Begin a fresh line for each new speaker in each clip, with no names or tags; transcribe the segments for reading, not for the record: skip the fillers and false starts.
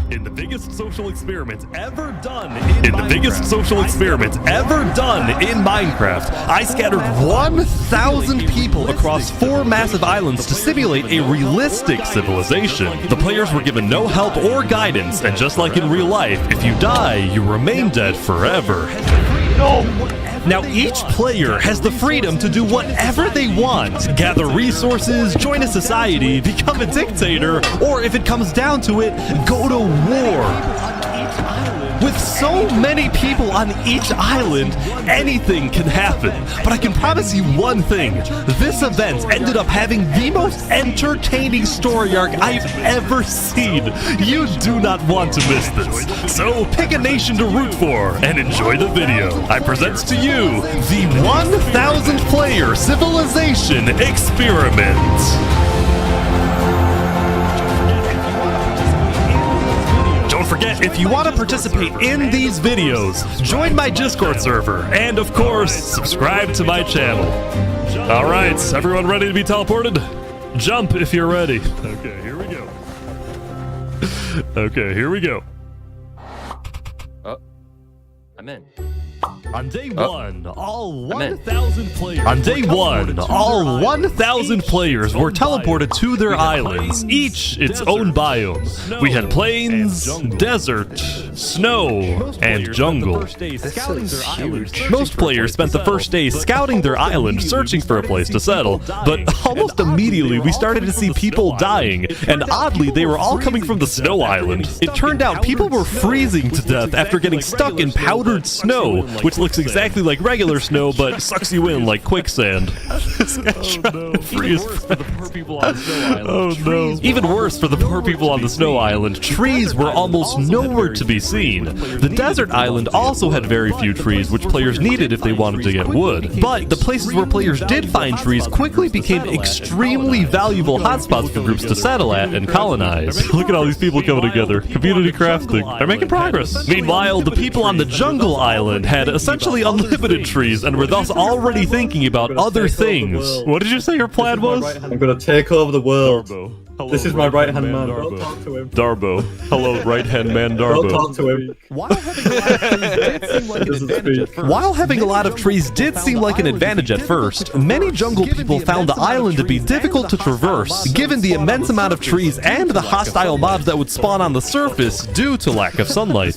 In the biggest social experiment ever done in Minecraft, I scattered 1,000 people across 4 massive islands to simulate a realistic civilization. The players were given no help or guidance, and just like in real life, if you die, you remain dead forever. Now each player has the freedom to do whatever they want. Gather resources, join a society, become a dictator, or if it comes down to it, go to war. With so many people on each island, anything can happen. But I can promise you one thing. This event ended up having the most entertaining story arc I've ever seen. You do not want to miss this. So pick a nation to root for and enjoy the video. I present to you the 1,000 player civilization experiment. Don't forget, if you want to participate in these videos, join my Discord server, and of course, subscribe to my channel. Alright, everyone ready to be teleported? Jump if you're ready. Okay, here we go. Okay, here we go.
Oh, I'm in.
On day one, all 1,000 players. On day one, all 1,000 players were teleported to their islands, each its own biome. We had plains, desert, snow, and jungle. Most players spent the first day scouting their island, searching for a place to settle, but almost immediately we started to see people dying, and oddly, they were all coming from the snow island. It turned out people were freezing to death after getting stuck in powdered snow, which looks exactly like regular snow, but sucks you in like quicksand. This guy's trying to freeze. Oh no. Even worse for the poor people on the snow island, trees were almost nowhere to be seen. The desert island also had very few trees, which players needed if they wanted to get wood. But the places where players did find trees quickly became extremely valuable hotspots for groups to settle at and colonize. Look at all these people coming together. Community crafting. They're making progress. Meanwhile, the people on the jungle island had essentially unlimited trees and were thus already thinking about other things. What did you say your plan was?
I'm gonna take over the world.
Hello,
this is my right-hand man.
Darbo.
Don't talk to him.
Darbo. Hello, right-hand man Darbo.
Don't talk to him.
While having a lot of trees did seem like an advantage at first, many jungle people found the island to be difficult to traverse, given the immense amount of trees and the hostile mobs that would spawn on the surface due to lack of sunlight.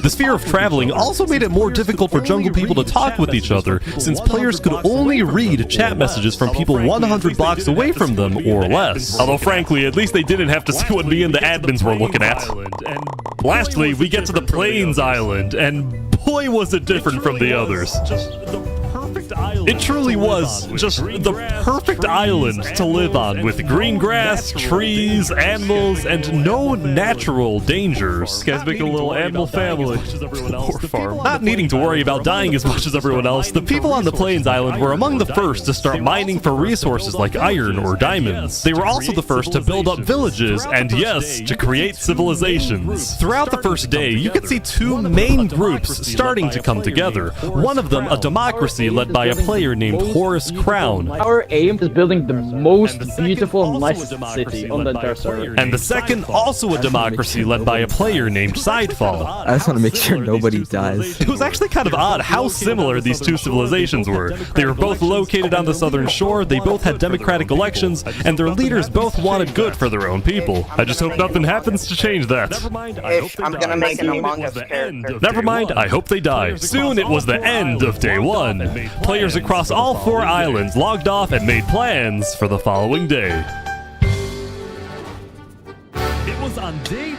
The sphere of traveling also made it more difficult for jungle people to talk with each other, since players could only read chat messages from people 100 blocks away from them or less. Although frankly, at least they didn't have to see what me and the admins were looking at. Lastly, we get to the Plains Island, and boy was it different from the others. It truly was just the perfect island to live on, with green grass, trees, animals, and no natural dangers. This guy's making a little animal family. Poor farm. Not needing to worry about dying as much as everyone else, the people on the Plains Island were among the first to start mining for resources like iron or diamonds. They were also the first to build up villages and, yes, to create civilizations. Throughout the first day, you could see 2 main groups starting to come together. One of them, a democracy led by a player named Horus Crown.
Our aim is building the most beautiful and nicest city on the entire server.
And the second, also a democracy led by a player named Sidefall.
I just want to make sure nobody dies.
It was actually kind of odd how similar these two civilizations were. They were both located on the southern shore, they both had democratic elections, and their leaders both wanted good for their own people. I just hope nothing happens to change that.
If I'm gonna make an Among Us character.
Never mind, I hope they die. Soon it was the end of day 1. Players across all 4 islands logged off and made plans for the following day. It was on day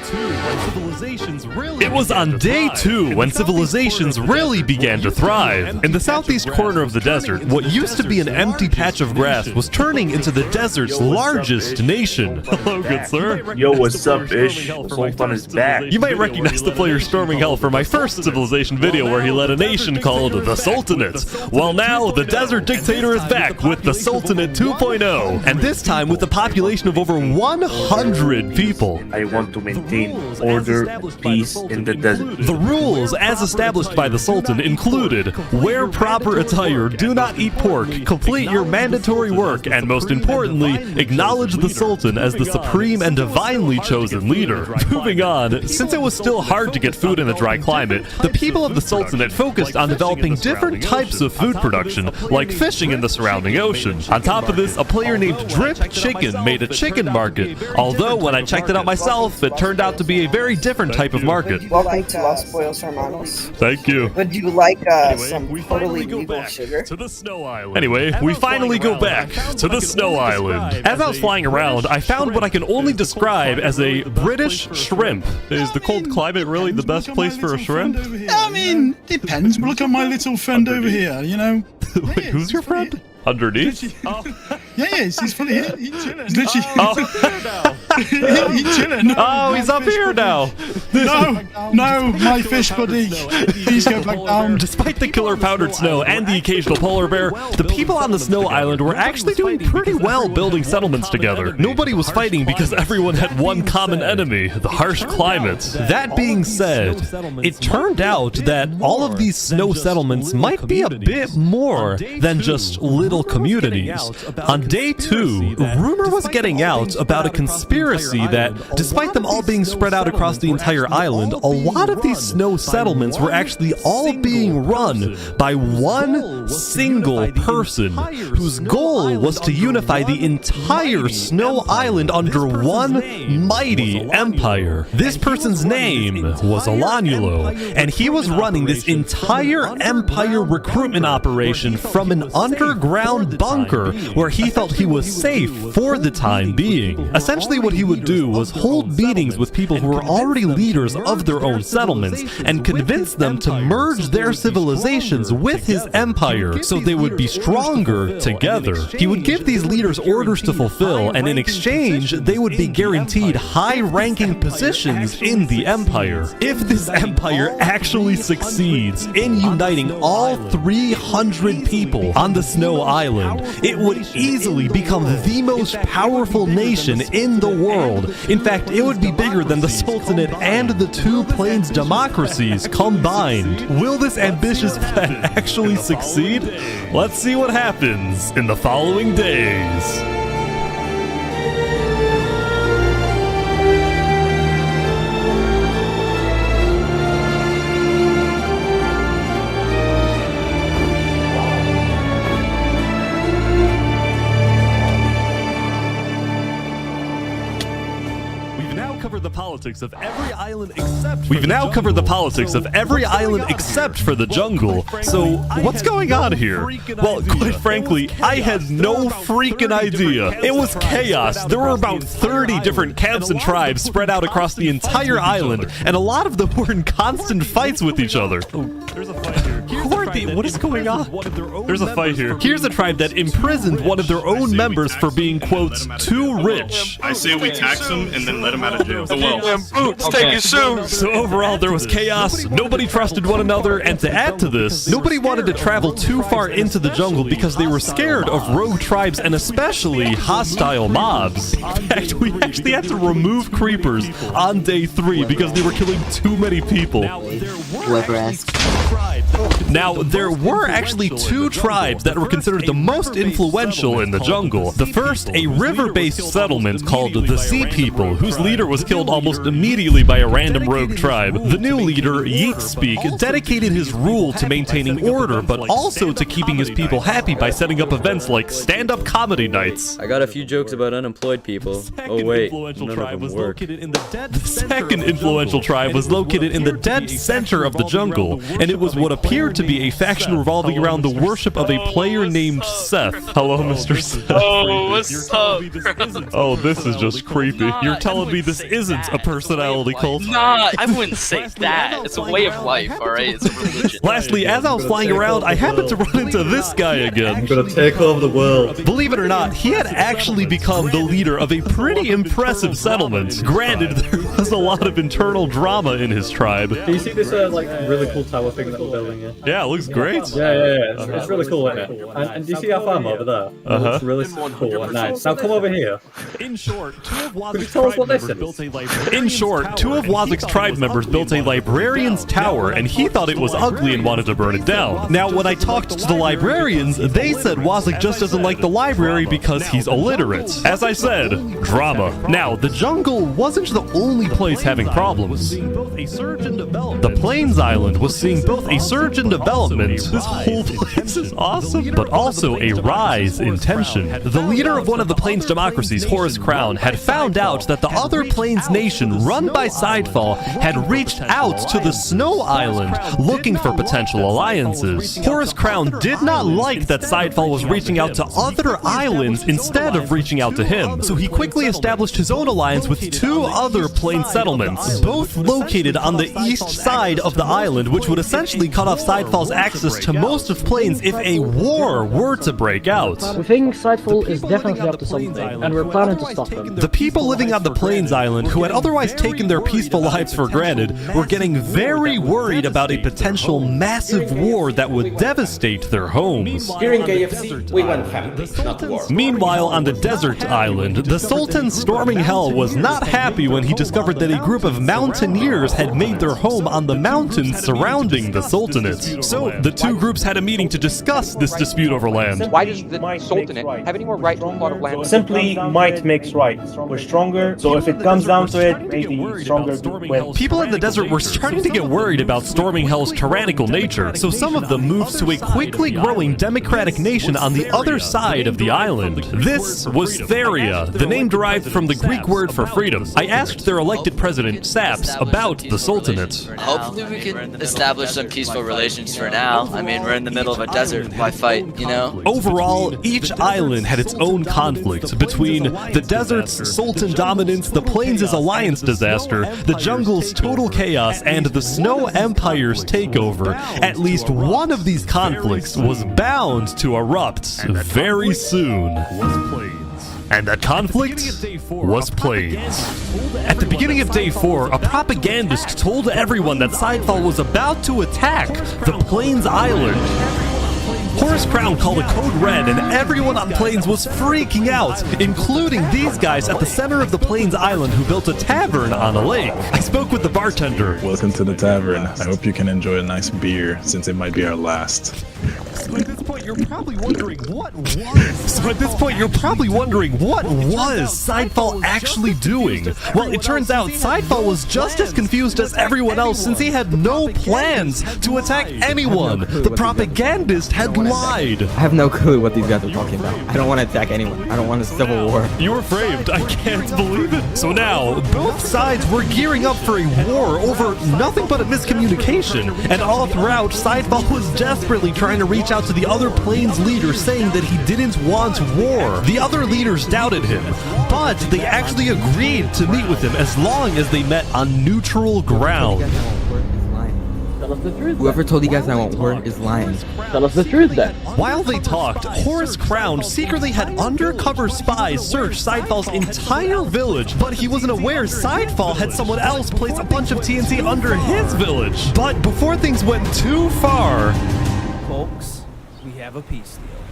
2 when civilizations really began to thrive. In the southeast corner of the desert, what used to be an empty patch of grass was turning into the desert's largest nation. Hello, good sir.
Yo, what's up, Ish? Sultan is back.
You might recognize the player storming hell from my first civilization video where he led a nation called the Sultanate. Well, now the desert dictator is back with the Sultanate 2.0, and this time with a population of over 100 people.
I want want to maintain order and peace in the desert.
The rules, as established by the Sultan, included wear proper attire, do not eat pork, complete your mandatory work, and most importantly, acknowledge the Sultan as the supreme and divinely chosen leader. Moving on, since it was still hard to get food in a dry climate, the people of the Sultanate focused on developing different types of food production, like fishing in the surrounding ocean. On top of this, a player named Drip Chicken made a chicken market, although when I checked it out myself, it turned out to be a very different type of market.
Welcome to Los Pollos Hermanos.
Thank you.
Would you like some totally legal sugar?
To the Snow Island. Anyway, we finally go back to the Snow Island. As I was flying around, I found what I can only describe as a British shrimp. Is the cold climate really the best place for a shrimp?
I mean, depends. Look at my little friend over here, you know.
Wait, who's your friend? Underneath?
Yeah, he's fully here. He's literally. He's chilling.
Oh, he's up here now.
No, my fish buddy. Please go back down.
Despite the killer powdered snow and the occasional polar bear, the people on the Snow Island were actually doing pretty well building settlements together. Nobody was fighting because everyone had one common enemy, the harsh climate. That being said, it turned out that all of these snow settlements might be a bit more than just little communities. On day 2, rumor was getting out about a conspiracy that, despite them all being spread out across the entire island, a lot of these snow settlements were actually all being run by one single person whose goal was to unify the entire Snow Island under one mighty empire. This person's name was Alanulo, and he was running this entire empire recruitment operation from an underground bunker where he felt he was safe for the time being. Essentially what he would do was hold meetings with people who were already leaders of their own settlements and convince them to merge their civilizations with his empire so they would be stronger together. He would give these leaders orders to fulfill, and in exchange they would be guaranteed high-ranking positions in the empire. If this empire actually succeeds in uniting all 300 people on the Snow Island, it would easily become the most powerful nation in the world. In fact, it would be bigger than the Sultanate and the Two Plains democracies combined. Will this ambitious plan actually succeed? Let's see what happens in the following days. The politics of every island except We've now covered the politics of every island except for the jungle. So, what's going on here? Well, quite frankly, I had no freaking idea. It was chaos. There were about 30 different camps and tribes spread out across the entire island, and a lot of them were in constant fights with each other. There's a fight here. Who are they? What is going on? There's a fight here. Here's a tribe that imprisoned one of their own members for being, quote, too rich.
I say we tax him and then let him out of jail.
So overall, there was chaos, nobody trusted one another, and to add to this, nobody wanted to travel too far into the jungle because they were scared of rogue tribes and especially hostile mobs. In fact, we actually had to remove creepers on day 3 because they were killing too many people.
Whoever asked.
Now, there were actually 2 tribes that were considered the most influential in the jungle. The first, a river-based settlement called the Sea People, whose leader was killed almost immediately by a random rogue tribe. The new leader, Yeetspeak, dedicated his rule to maintaining order, but also to keeping his people happy by setting up events like stand-up comedy nights.
I got a few jokes about unemployed people. Oh wait, none of them work.
The second influential tribe was located in the dead center of the jungle, and it was what appeared to be a faction revolving around the worship of a player named Seth. Hello, Mr. Seth.
Oh, what's up?
Oh, this is just creepy. You're telling me this isn't a personality cult?
Nah, I wouldn't say that. It's a way of life, alright? It's a religion.
Lastly, as I was flying around, I happened to run into this guy again.
I'm gonna take over the world.
Believe it or not, he had actually become the leader of a pretty impressive settlement. Granted, there was a lot of internal drama in his tribe.
Do you see this like really cool tower thing that we're building here?
Yeah, it looks is great.
Yeah. It's really cool, isn't it? And do you see our farm over there? It's really cool and nice. Now come over here.
In short, two of
Could you tell us what this is?
Wazik's tribe members built a librarian's tower, and he thought it was ugly and wanted to burn it down. Now, when I talked to the librarians, they said Wazik just doesn't like the library because he's illiterate. As I said, drama. Now, the jungle wasn't the only place having problems. The Plains Island was seeing both a surge in development, this whole place is awesome, but also a rise in tension. The leader of one of the Plains democracies, Horus Crown, had found out that the other Plains nation, run by Sidefall, had reached out to the Snow Island looking for potential alliances. Horus Crown did not like that Sidefall was reaching out to other islands instead of reaching out to him, so he quickly established his own alliance with two other Plains settlements, both located on the east side of the island, which would essentially cut off Sidefall's access to most of Plains if a war were to break out.
We think Sidefall is definitely up to something, and we're planning to stop him.
The people living on the Plains Island, who had otherwise taken their peaceful lives for granted, were getting very worried about a potential massive war that would devastate their homes.
Here in KFC, we want family, not war.
Meanwhile, on the desert island, the Sultan storming hell was not happy when he discovered that a group of mountaineers had made their home on the mountains surrounding the Sultanate. So, the two groups had a meeting to discuss this dispute over land.
Why does the Sultanate have any more right to a plot of land?
Simply, might makes right. We're stronger, so if it comes down to it, maybe stronger wins.
People in the desert were starting to get worried about Storming Hell's tyrannical nature, so some of them moved to a quickly growing democratic nation on the other side of the island. This was Theria, the name derived from the Greek word for freedom. I asked their elected president, Saps, about the Sultanate.
Hopefully we can establish some peaceful relations for now. I mean, we're in the middle of a desert. Why fight, you know?
Overall, each island had its own conflict between the desert's Sultan dominance, the Plains' alliance disaster, the jungle's total chaos, and the Snow Empire's takeover. At least one of these conflicts was bound to erupt very soon. And that conflict was Plains. At the beginning of Day 4, a propagandist told everyone that Sidefall was about to attack the Plains Island. Horus Crown called a code red, and everyone on Plains was freaking out, including these guys at the center of the Plains Island who built a tavern on a lake. I spoke with the bartender.
Welcome to the tavern. I hope you can enjoy a nice beer, since it might be our last.
So at this point, you're probably wondering what was Sidefall actually doing? Well, it turns out Sidefall was just as confused as everyone else, since he had no plans to attack anyone. The propagandist had lied.
I have no clue what these guys are talking about. I don't want to attack anyone. I don't want a civil war.
You were framed. I can't believe it. So now, both sides were gearing up for a war over nothing but a miscommunication. And all throughout, Sidefall was desperately trying to reach out to the other Plains leaders, saying that he didn't want war. The other leaders doubted him, but they actually agreed to meet with him as long as they met on neutral ground.
Tell us the truth.
Whoever told you guys I want war is lying.
Tell us the truth then.
While they talked, Horus Crown secretly had undercover spies search Sidefall's entire village, but he wasn't aware Sidefall had someone else place a bunch of TNT under his village. But before things went too far...
Folks, we have a peace deal.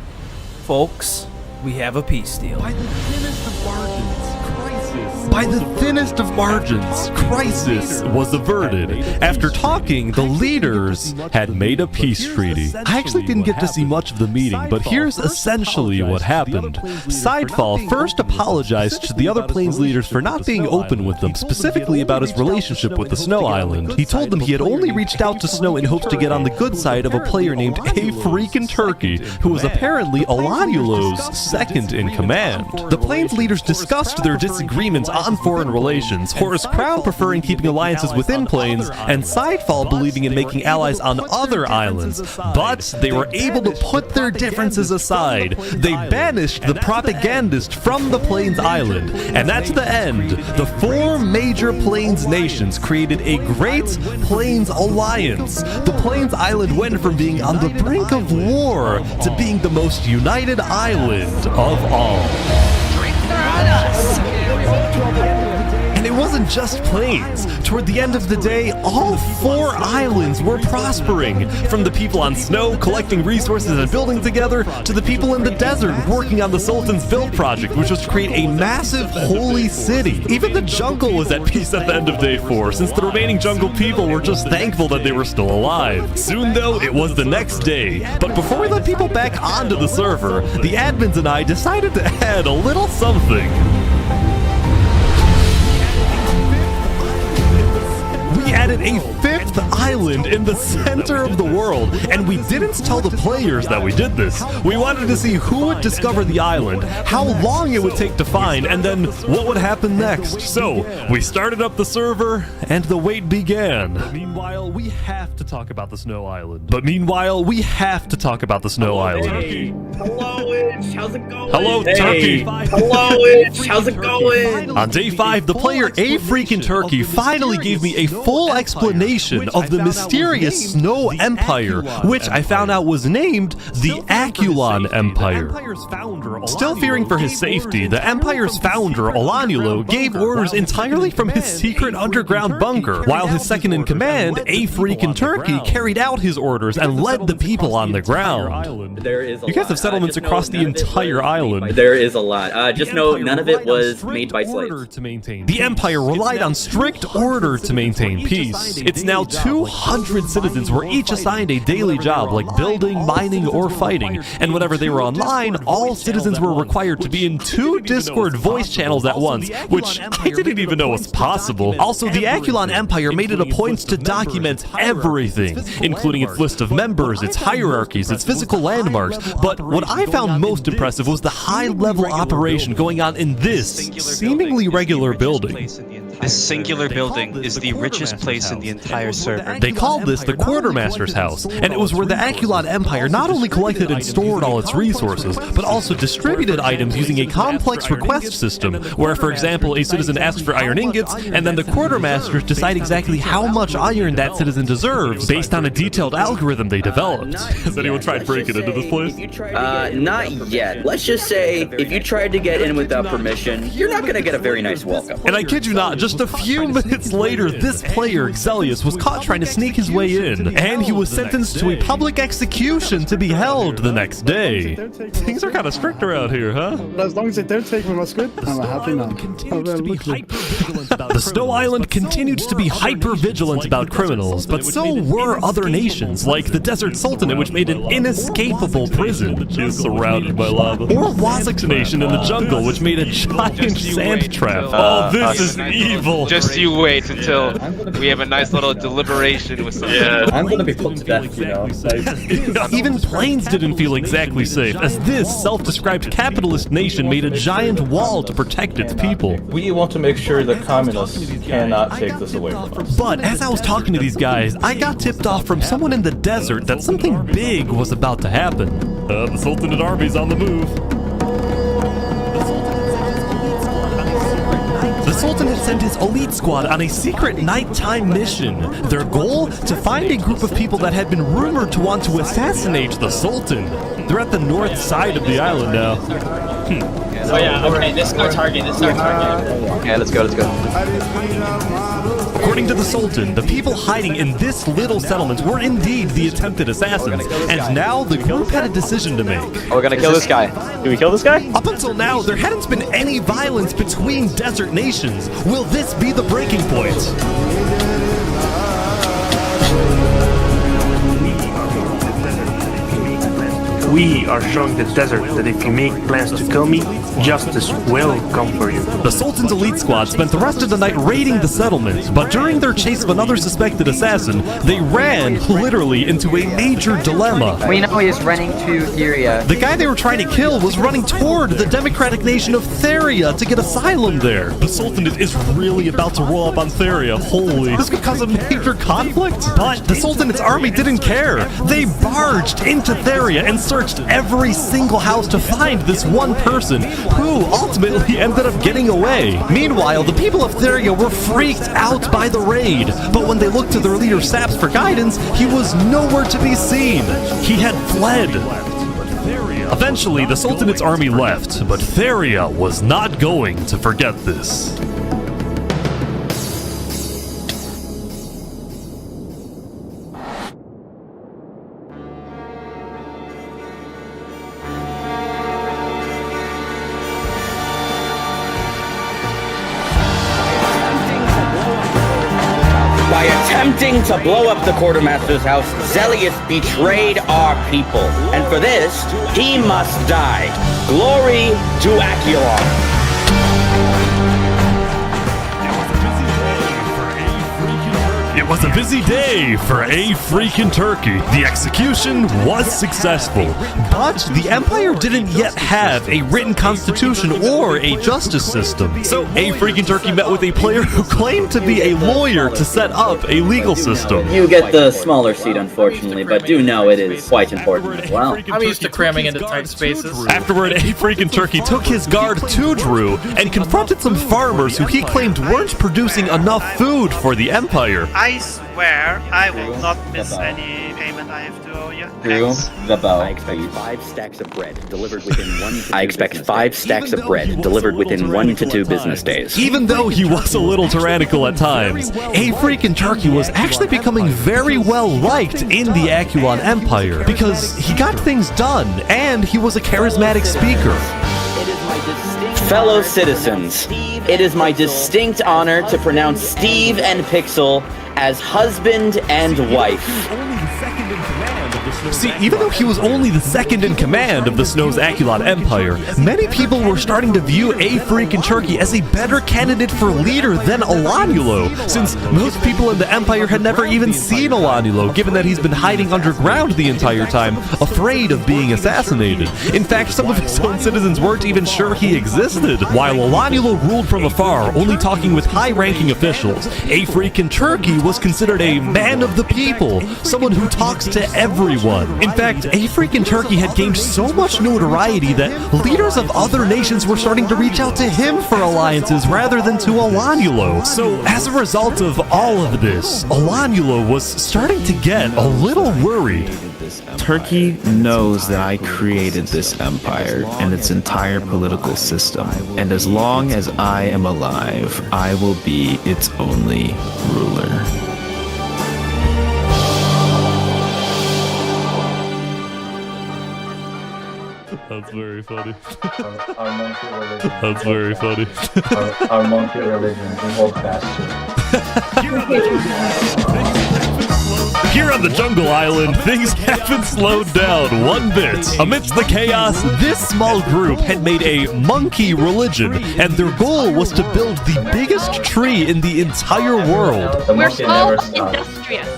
Folks, we have a peace deal.
By the thinnest of margins, crisis. By the thinnest of margins, crisis was averted. After talking, the leaders had made a peace treaty. I actually didn't get to see much of the meeting, but here's essentially what happened. Sidefall first apologized to the other Plains leaders for not being open with them, specifically about his relationship with the Snow Island. He told them he had only reached out to Snow in hopes to get on the good side of a player named A Freakin' Turkey, who was apparently Elanulo's second in command. The Plains leaders discussed their disagreements on foreign relations, Horus Crown preferring keeping alliances within Plains, and Sidefall believing in making allies on other islands. But they were able to put their differences aside. They banished the propagandist from the Plains Island, and that's the end. The four major Plains nations created a Great Plains Alliance. The Plains Island went from being on the brink of war to being the most united island of all.
Drinks are on us!
And it it wasn't just plains. Toward the end of the day, all 4 islands were prospering. From the people on snow collecting resources and building together, to the people in the desert working on the Sultan's build project, which was to create a massive holy city. Even the jungle was at peace at the end of day 4, since the remaining jungle people were just thankful that they were still alive. Soon though, it was the next day. But before we let people back onto the server, the admins and I decided to add a little something. We added a 5th island in the center of the world, and we didn't tell the players that we did this. We wanted to see who would discover the island, how long it would take to find, and then what would happen next. So, we started up the server, and the wait began. Meanwhile, we have to talk about the Snow Island.
Hey. Hello, Itch. How's it going?
Hello,
hey.
Turkey.
Hello, Itch. How's it going?
On day 5, the player A Freakin' Turkey finally gave me a full explanation of the mysterious Snow Empire, which I found out was named the Aculon Empire. Still fearing for his safety, the Empire's founder, Olanulo, gave orders entirely from his secret underground bunker, while his second in command, A Freakin' Turkey, carried out his orders and led the people on the ground.
There is a
You guys have settlements across the entire island.
There is a lot. Just know none of it was made by slaves.
The Empire relied on strict order to maintain peace. It's now 200 citizens were each assigned a daily job like building, mining, or fighting, and whenever they were online, all citizens were required to be in 2 Discord voice channels at once, which I didn't even know was possible. Also, the Aculon Empire made it a point to document everything, including its list of members, its hierarchies, its physical landmarks, but what I found most impressive was the high-level operation going on in this seemingly regular building.
This singular building is the richest place in the entire server.
They called this the Quartermaster's House, and it was where the Aculon Empire not only collected and stored all its resources, but also distributed items using a complex request system, where, for example, a citizen asks for iron ingots, and then the Quartermasters decide exactly how much iron that citizen deserves, based on a detailed algorithm they developed. Has anyone tried breaking into this place?
Not yet. Let's just say, if you tried to get in without permission, you're not gonna get a very nice welcome.
And I kid you not, just a few minutes later, this player, Xelius, was caught trying to sneak his way in, and he was sentenced to a public execution to be held the next day. Things are kind of strict around here, huh?
As long as they don't take me my squid, I'm a happy man.
The Snow Island continued to be hyper-vigilant about criminals, but so were other nations, like the Desert Sultanate, which made an inescapable prison. She is surrounded by lava. Or Wazak's nation in the jungle, which made a giant sand trap. Oh, this is evil.
Just you wait until we have a nice little deliberation with some.
Yeah, I'm gonna be put to death, you know.
Even planes didn't feel exactly safe, as this self-described capitalist nation made a giant wall to protect its people.
We want to make sure the communists cannot take this away from us.
But as I was talking to these guys, I got tipped off from someone in the desert that something big was about to happen. The Sultanate army's on the move. The Sultan had sent his elite squad on a secret nighttime mission. Their goal? To find a group of people that had been rumored to want to assassinate the Sultan. They're at the north side of the island now.
Oh yeah, okay, this is our target,
Okay, let's go.
According to the Sultan, the people hiding in this little settlement were indeed the attempted assassins, and now the group had a decision to make.
Oh, we're gonna kill this guy. Do we kill this guy?
Up until now, there hadn't been any violence between desert nations. Will this be the breaking point?
We are showing the desert that if you make plans to kill me, justice will come for you.
The Sultan's elite squad spent the rest of the night raiding the settlement, but during their chase of another suspected assassin, they ran, literally, into a major dilemma.
We know he is running to Theria.
The guy they were trying to kill was running toward the democratic nation of Theria to get asylum there. The Sultanate is really about to roll up on Theria. Holy. This could cause a major conflict. But the Sultanate's army didn't care. They barged into Theria and searched every single house to find this one person, who ultimately ended up getting away. Meanwhile, the people of Theria were freaked out by the raid, but when they looked to their leader Saps for guidance, he was nowhere to be seen. He had fled. Eventually, the Sultanate's army left, but Theria was not going to forget this.
attempting to blow up the quartermaster's house, Zelius betrayed our people. And for this, he must die. Glory to Acheron.
It was a busy day for A Freaking Turkey. The execution was successful, but the Empire didn't yet have a written constitution or a justice system. So A Freaking Turkey met with a player who claimed to be a lawyer to set up a legal system.
You get the smaller seat, unfortunately, but do know it is quite important as well.
I'm used to cramming into tight spaces.
Afterward, A Freaking Turkey took his guard to Drew and confronted some farmers who he claimed weren't producing enough food for the Empire.
I swear I will not miss any payment I have to owe you.
Drew, the bow. I expect 5 stacks of bread delivered within 1 to 2 I expect 5 stacks of bread delivered within 1 to 2 business days.
Even though he was a little tyrannical at times, A Freaking Turkey was actually becoming very well liked in the Acheron Empire because he got things done and he was a charismatic speaker.
Fellow citizens, it is my distinct honor to pronounce Steve and Pixel as husband and wife.
See, even though he was only the second in command of the Snow's Acheron Empire, many people were starting to view A Freaking Turkey as a better candidate for leader than Alanulo, since most people in the Empire had never even seen Alanulo, given that he's been hiding underground the entire time, afraid of being assassinated. In fact, some of his own citizens weren't even sure he existed. While Alanulo ruled from afar, only talking with high-ranking officials, A Freaking Turkey was considered a man of the people, someone who talks to everyone. In fact, A Freaking Turkey had gained so much notoriety that leaders of other nations were starting to reach out to him for alliances rather than to Alanulo. So, as a result of all of this, Alanulo was starting to get a little worried.
Turkey knows that I created this empire and its entire political system, and as long as I am alive, I will be its only ruler.
That's very funny.
Our monkey religion.
That's very funny.
Our monkey religion, we hold fast
Here on the Jungle Island, things haven't slowed down one bit. Amidst the chaos, this small group had made a monkey religion, and their goal was to build the biggest tree in the entire world.
We're so industrious.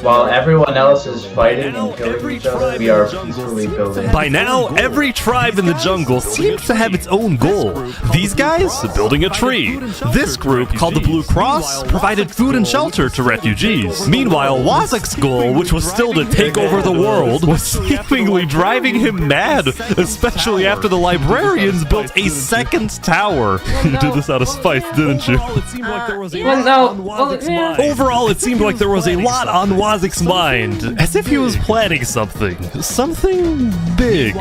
While everyone else is fighting and killing each other, we are peacefully building.
By now, every tribe in the jungle seems to have its own goal. These guys, building a tree. This group, called the Blue Cross, provided food and shelter to refugees. Meanwhile, Wazak's goal, which was still to take over the world, was seemingly driving him mad, especially after the librarians built a second tower. You did this out of spite, didn't you? Overall, it seemed like there was a lot on Wazak's mind, as if he was planning something big.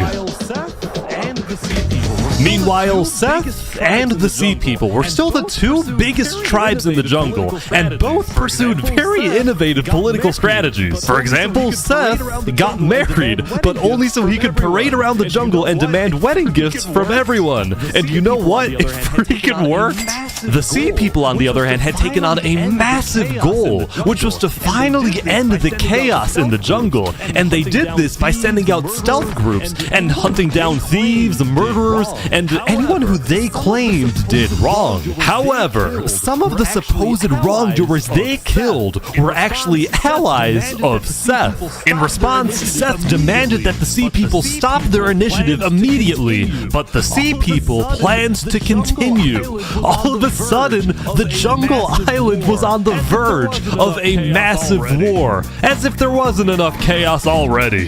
Meanwhile, Seth and the Sea People were still the two biggest tribes in the jungle, and both pursued very innovative political strategies. For example, Seth got married, but only so he could parade around the jungle and demand wedding gifts from everyone. And you know what? It freaking worked. The Sea People, on the other hand, had taken on a massive goal, which was to finally end the chaos in the jungle, and they did this by sending out stealth groups and hunting down thieves, murderers, and anyone who they claimed did wrong. However, some of the supposed wrongdoers they killed were actually allies of Seth. In response, Seth demanded that the Sea People stop their initiative immediately, but the Sea People planned to continue. All of a sudden, the Jungle Island was on the verge of a massive war, as if there wasn't enough chaos already.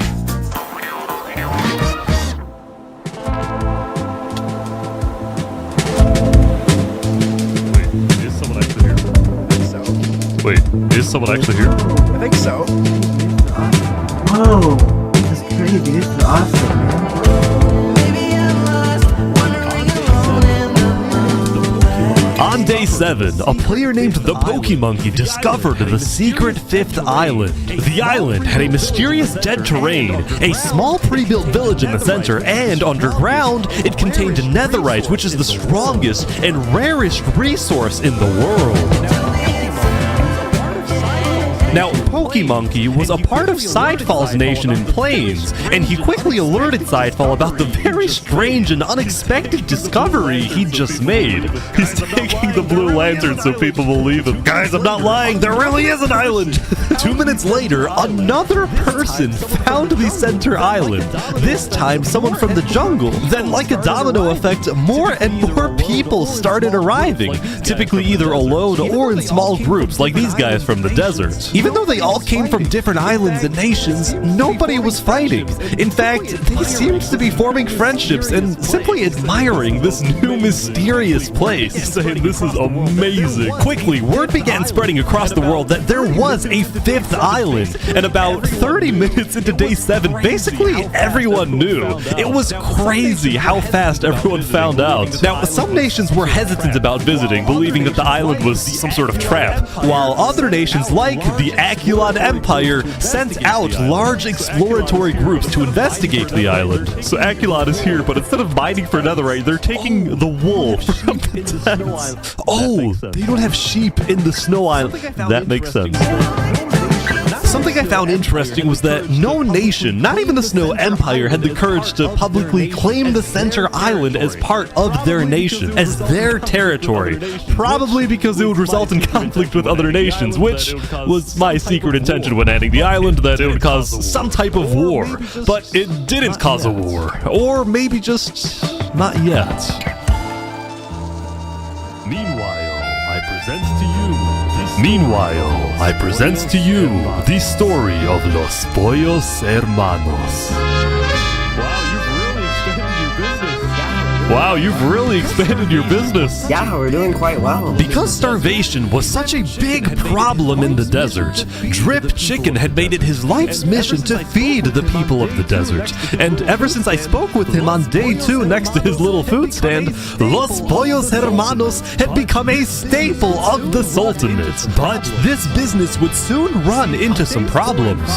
Wait, is someone actually here?
I think so.
Whoa, this is crazy. This is awesome, man.
On day 7, a player named the Pokemonkey discovered the secret 5th island. The island had a mysterious dead terrain, a small pre-built village in the center, and underground, it contained netherite, which is the strongest and rarest resource in the world. Now, Pokemonkey was a part of Sidefall's nation in Plains, and he quickly alerted Sidefall about the very strange and unexpected discovery he'd just made. He's taking the Blue Lantern so people believe him. Guys, I'm not lying, there really is an island! 2 minutes later, another person found the center island. This time, someone from the jungle. Then, like a domino effect, more and more people started arriving, typically either alone or in small groups, like these guys from the desert. Even though they all came from different islands and nations, nobody was fighting. In fact, they seemed to be forming friendships and simply admiring this new mysterious place. Saying this is amazing. Quickly, word began spreading across the world that there was a 5th island, and about 30 minutes into day 7, basically everyone knew. It was crazy how fast everyone found out. Now, some nations were hesitant about visiting, believing that the island was some sort of trap, while other nations like the Aculon Empire sent out large exploratory groups to investigate the island. So Aculon is here, but instead of mining for netherite, they're taking the wool from the tents. Oh, they don't have sheep in the snow island. That makes sense. Something I found interesting was that no nation, not even the Snow Empire, had the courage to publicly claim the center island as part of their nation, as their territory, probably because it would result in conflict with other nations, which was my secret intention when adding the island, that it would cause some type of war. But it didn't cause a war, or maybe just not yet. Meanwhile, I present to you the story of Los Pollos Hermanos. Wow, you've really expanded your business.
Yeah, we're doing quite well.
Because starvation was such a big problem in the desert, Drip Chicken had made it his life's mission to feed the people of the desert. And ever since I spoke with him on day 2 next to his little food stand, Los Pollos Hermanos had become a staple of the Sultanate. But this business would soon run into some problems.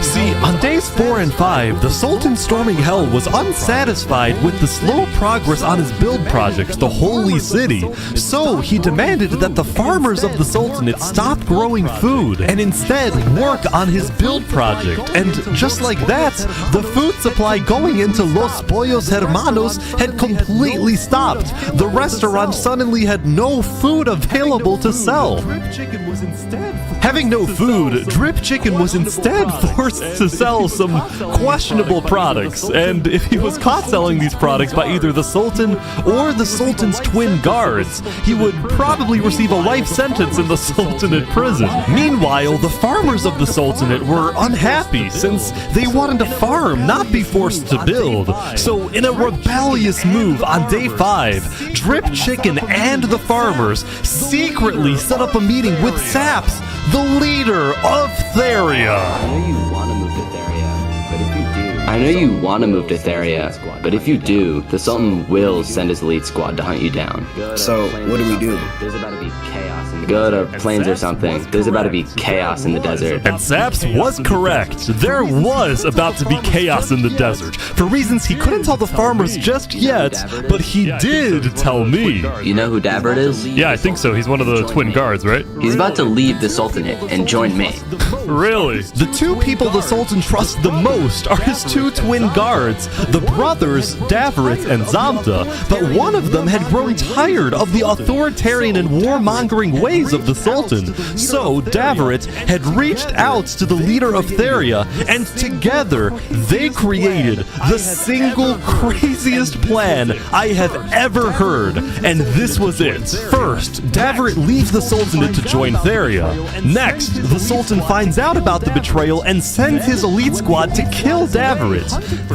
See, on days 4 and 5, the Sultan storming hell was unsatisfied with the slow progress on his build project, the Holy City. So he demanded that the farmers of the Sultanate stop growing food and instead work on his build project. And just like that, the food supply going into Los Pollos Hermanos had completely stopped. The restaurant suddenly had no food available to sell. Having no food, Drip Chicken was instead forced to sell some questionable products, and if he was caught selling these products by either the Sultan or the Sultan's twin guards, he would probably receive a life sentence in the Sultanate prison. Meanwhile, the farmers of the Sultanate were unhappy since they wanted to farm, not be forced to build. So in a rebellious move on day 5, Drip Chicken and the farmers secretly set up a meeting with Saps, the leader of Theria.
I know you want to move to Theria, but if you do, the Sultan will send his elite squad to hunt you down.
So, what do we do?
There's about to be chaos. Go to Plains or something. There's about to be chaos in the desert.
And Saps was correct. There was about to be chaos in the desert. For reasons he couldn't tell the farmers just yet, but he did tell me.
You know who Dabrit is?
Yeah, I think so. He's one of the twin guards, right?
He's about to leave the Sultanate and join me.
Really? The 2 people the Sultan trusts the most are his 2 twin guards, the brothers Davrit and Zamta, but one of them had grown tired of the authoritarian and warmongering ways of the Sultan. So Davrit had reached out to the leader of Theria, and together they created the single craziest plan I have ever heard. And this was it. First, Davrit leaves the Sultanate to join Theria. Next, the Sultan finds out about the betrayal and sends his elite squad to kill Davrit.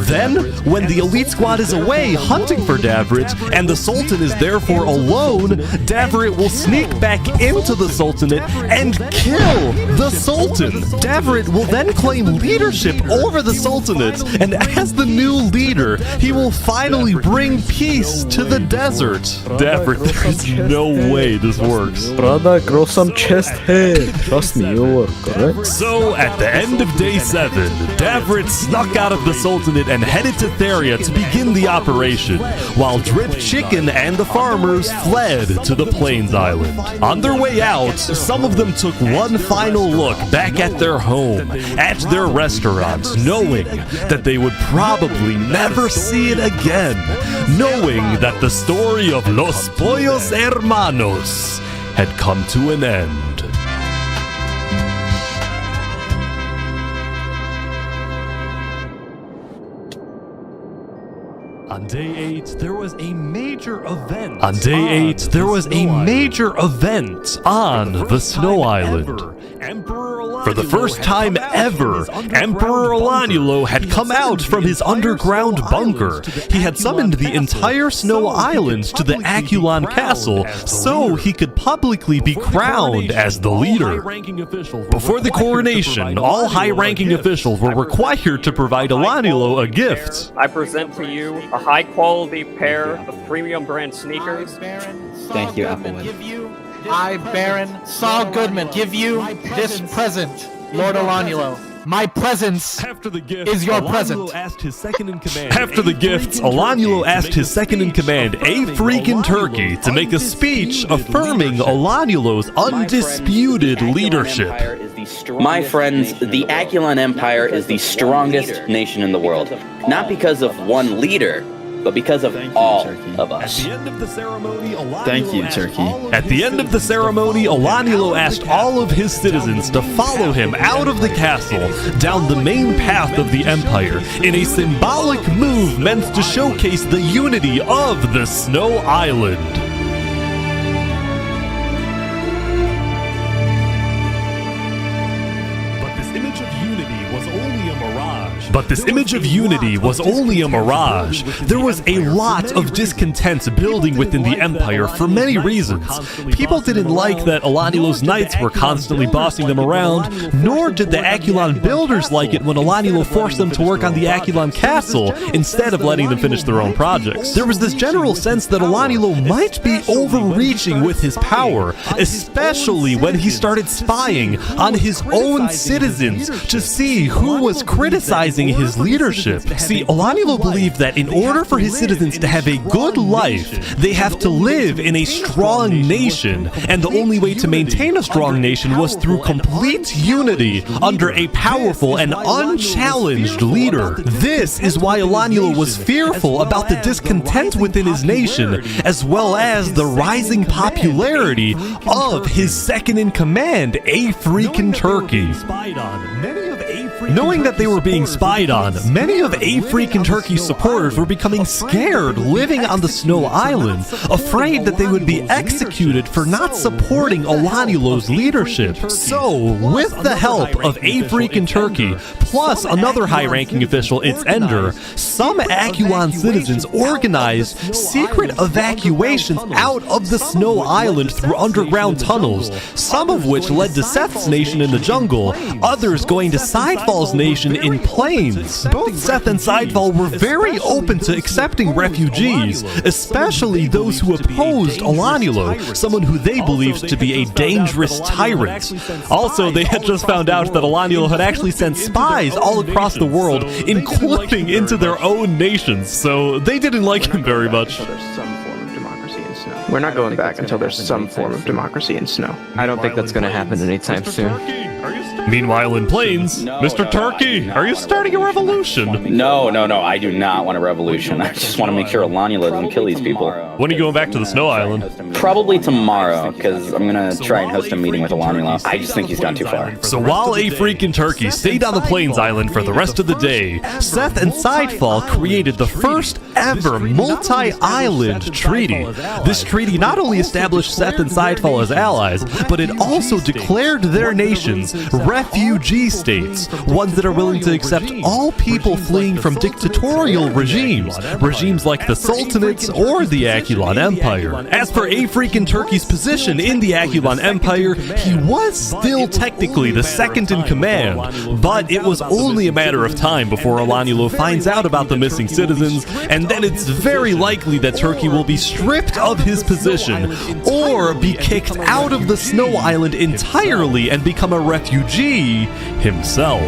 Then, when the elite squad is away hunting for Davrit, and the Sultan is therefore alone, Davrit will sneak back into the Sultanate and kill the Sultan. Davrit will then claim leadership over the Sultanate, and as the new leader, he will finally bring peace to the desert. Davrit, there's no way this works.
Brother, grow some chest hair. Trust me, you'll work, alright?
So, at the end of day 7, Davrit snuck out of the Sultanate and headed to Theria to begin the operation, while Drip Chicken and the farmers fled to the Plains Island. On their way out, some of them took one final look back at their home, at their restaurant, knowing that they would probably never see it again, knowing that the story of Los Pollos Hermanos had come to an end. On day 8, there was a major event. On day 8, there was a major event on the Snow Island. For the first time ever, Emperor Olanulo had come out from his underground bunker. He had summoned the entire Snow Island to the Aculon Castle so he could publicly be crowned as the leader. Before the coronation, all high-ranking officials were required to provide Olanulo a gift.
I present to you a high-quality pair of premium brand sneakers.
Thank you, Applewood.
I, Baron Saul Goodman, give you this present, Lord Olanulo. My presence is your present.
After the gifts, Olanulo asked his second-in-command, A Freakin' Turkey, to make a speech affirming Olanulo's undisputed leadership.
My friends, the Aculon Empire is the strongest nation in the world. Not because of one leader, but because of all of us.
Thank you, Turkey.
At the end of the ceremony, Olanulo asked all of his citizens to follow him out of the castle, down the main path of the Empire, in a symbolic move meant to showcase the unity of the Snow Island. But this image of unity was only a mirage. There was a lot of discontent building within the Empire for many reasons. People didn't like that Olanulo's knights were constantly bossing them around, nor did the Aculon builders like it when Olanulo forced them to work on the Aculon Castle instead of letting them finish their own projects. There was this general sense that Olanulo might be overreaching with his power, especially when he started spying on his own citizens to see who was criticizing his leadership. See, Olanulo believed that in order for his citizens to have a good life, they have to live in a strong nation, and the only way to maintain a strong nation was through complete unity under a powerful and unchallenged leader. This is why Olanulo was fearful about the discontent within his nation, as well as the rising popularity of his second-in-command, A Freakin' Turkey. Knowing that they were being spied on, many of A Freakin' Turkey's supporters were becoming scared living on the Snow Island, afraid that they would be executed for not supporting Olanulo's leadership. So, with the help of A Freakin' Turkey, plus another high-ranking official, its Ender, some Aculon citizens organized secret evacuations out of the Snow Island through underground tunnels, some of which led to Seth's nation in the jungle, others going to Sidefall's nation in Plains. Both Seth and Sidefall were very open to accepting refugees, especially those who opposed Olanulo, someone who they believed to be a dangerous tyrant. Also, they had just found out that Olanulo had actually sent spies all across the world, including into their own nations, so they didn't like him very much.
We're not going back until there's some form of democracy in Snow.
I don't think that's going to happen anytime soon.
Meanwhile in Plains, Mr. Turkey, are you starting a revolution?
No, I do not want a revolution. I just want to make sure Olanulo doesn't kill these people.
When are you going back to the Snow Island?
Probably tomorrow, because I'm going to try and host a meeting with Olanulo. I just think he's gone too far.
So while A Freakin' Turkey stayed on the Plains Island for the rest of the day, Seth and Sidefall created the first ever multi-island treaty. This treaty not only established Seth and Sidefall as allies, but it also declared their nations refugee states, ones that are willing to accept all people fleeing from dictatorial regimes like the Sultanates or the Aculon Empire. As for A Freakin' Turkey's position in the Aculon Empire, he was still technically the second-in-command, but it was only a matter of time before Olanulo finds out about the missing citizens, and then it's very likely that Turkey will be stripped of his position, or be kicked out of the Snow Island entirely and become a refugee refugee himself.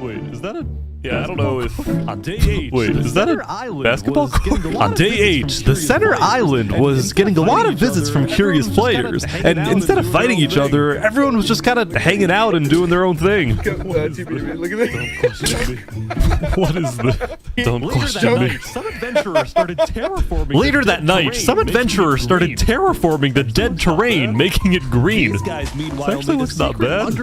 Wait, is that a... Yeah, I don't know if... On day 8... Wait, is that a basketball court? On day 8, the center island was getting a lot of visits from curious players, and instead of fighting each other, everyone was just kind of hanging out and doing their own thing.
Look at this.
What is this? Don't question me. Later that night, some adventurer started terraforming the dead terrain, making it green. This actually looks not bad.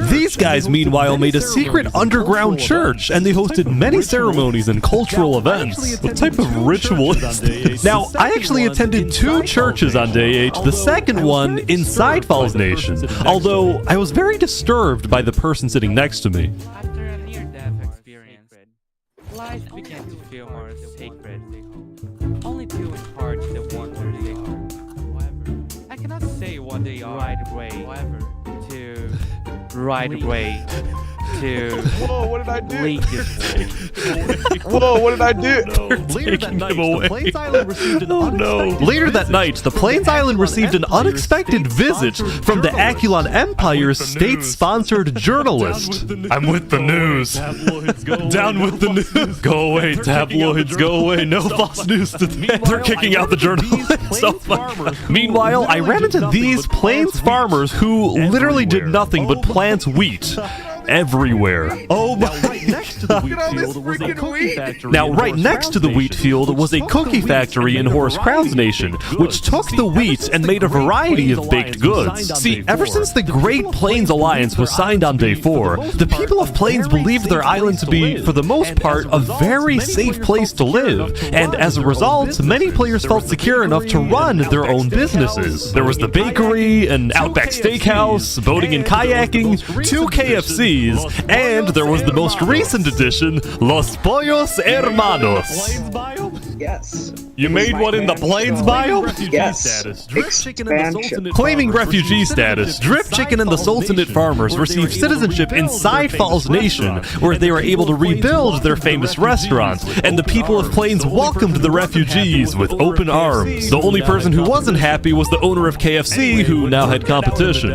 These guys, meanwhile, made a secret underground church, and they hosted many ceremonies and cultural events. What type of ritual is this? Now, I actually attended 2 churches on day 8, the second one inside Falls Nation, although I was very disturbed by the person sitting next to me.
After a near-death experience, life began to feel more sacred. Only two parts that wander they are. However, I cannot say what they are right away. However, to right away.
Whoa, what did I do?
Lead this way.
Whoa, what did I do?
Later that night, Later that night, the Plains Island received an unexpected visit from the Aculon Empire's state-sponsored journalist. I'm with the news. Down with the news. Go away, tabloids. Go away. No false news today. They're kicking out the journalists. Meanwhile, I ran into these Plains farmers who literally did nothing but plant wheat. Everywhere. Oh my! Now, right next to the wheat field was a cookie factory in Horus Crown's Nation, which took the wheat and made a variety of baked goods. See, ever since the Great Plains Alliance was signed on day 4, the people of Plains believed their island to be, for the most part, a very safe place to live, and as a result, many players felt secure enough to run their own businesses. There was the bakery, an Outback Steakhouse, boating and kayaking, 2 KFCs, and there was the most recent addition, Los Pollos Hermanos.
Yes.
You made one in the Plains biome?
Yes.
Claiming refugee status, Drip Chicken and the Sultanate farmers received citizenship inside Falls Nation, where they were able to rebuild their famous restaurant, and the people of Plains welcomed the refugees with open arms. The only person who wasn't happy was the owner of KFC, who now had competition.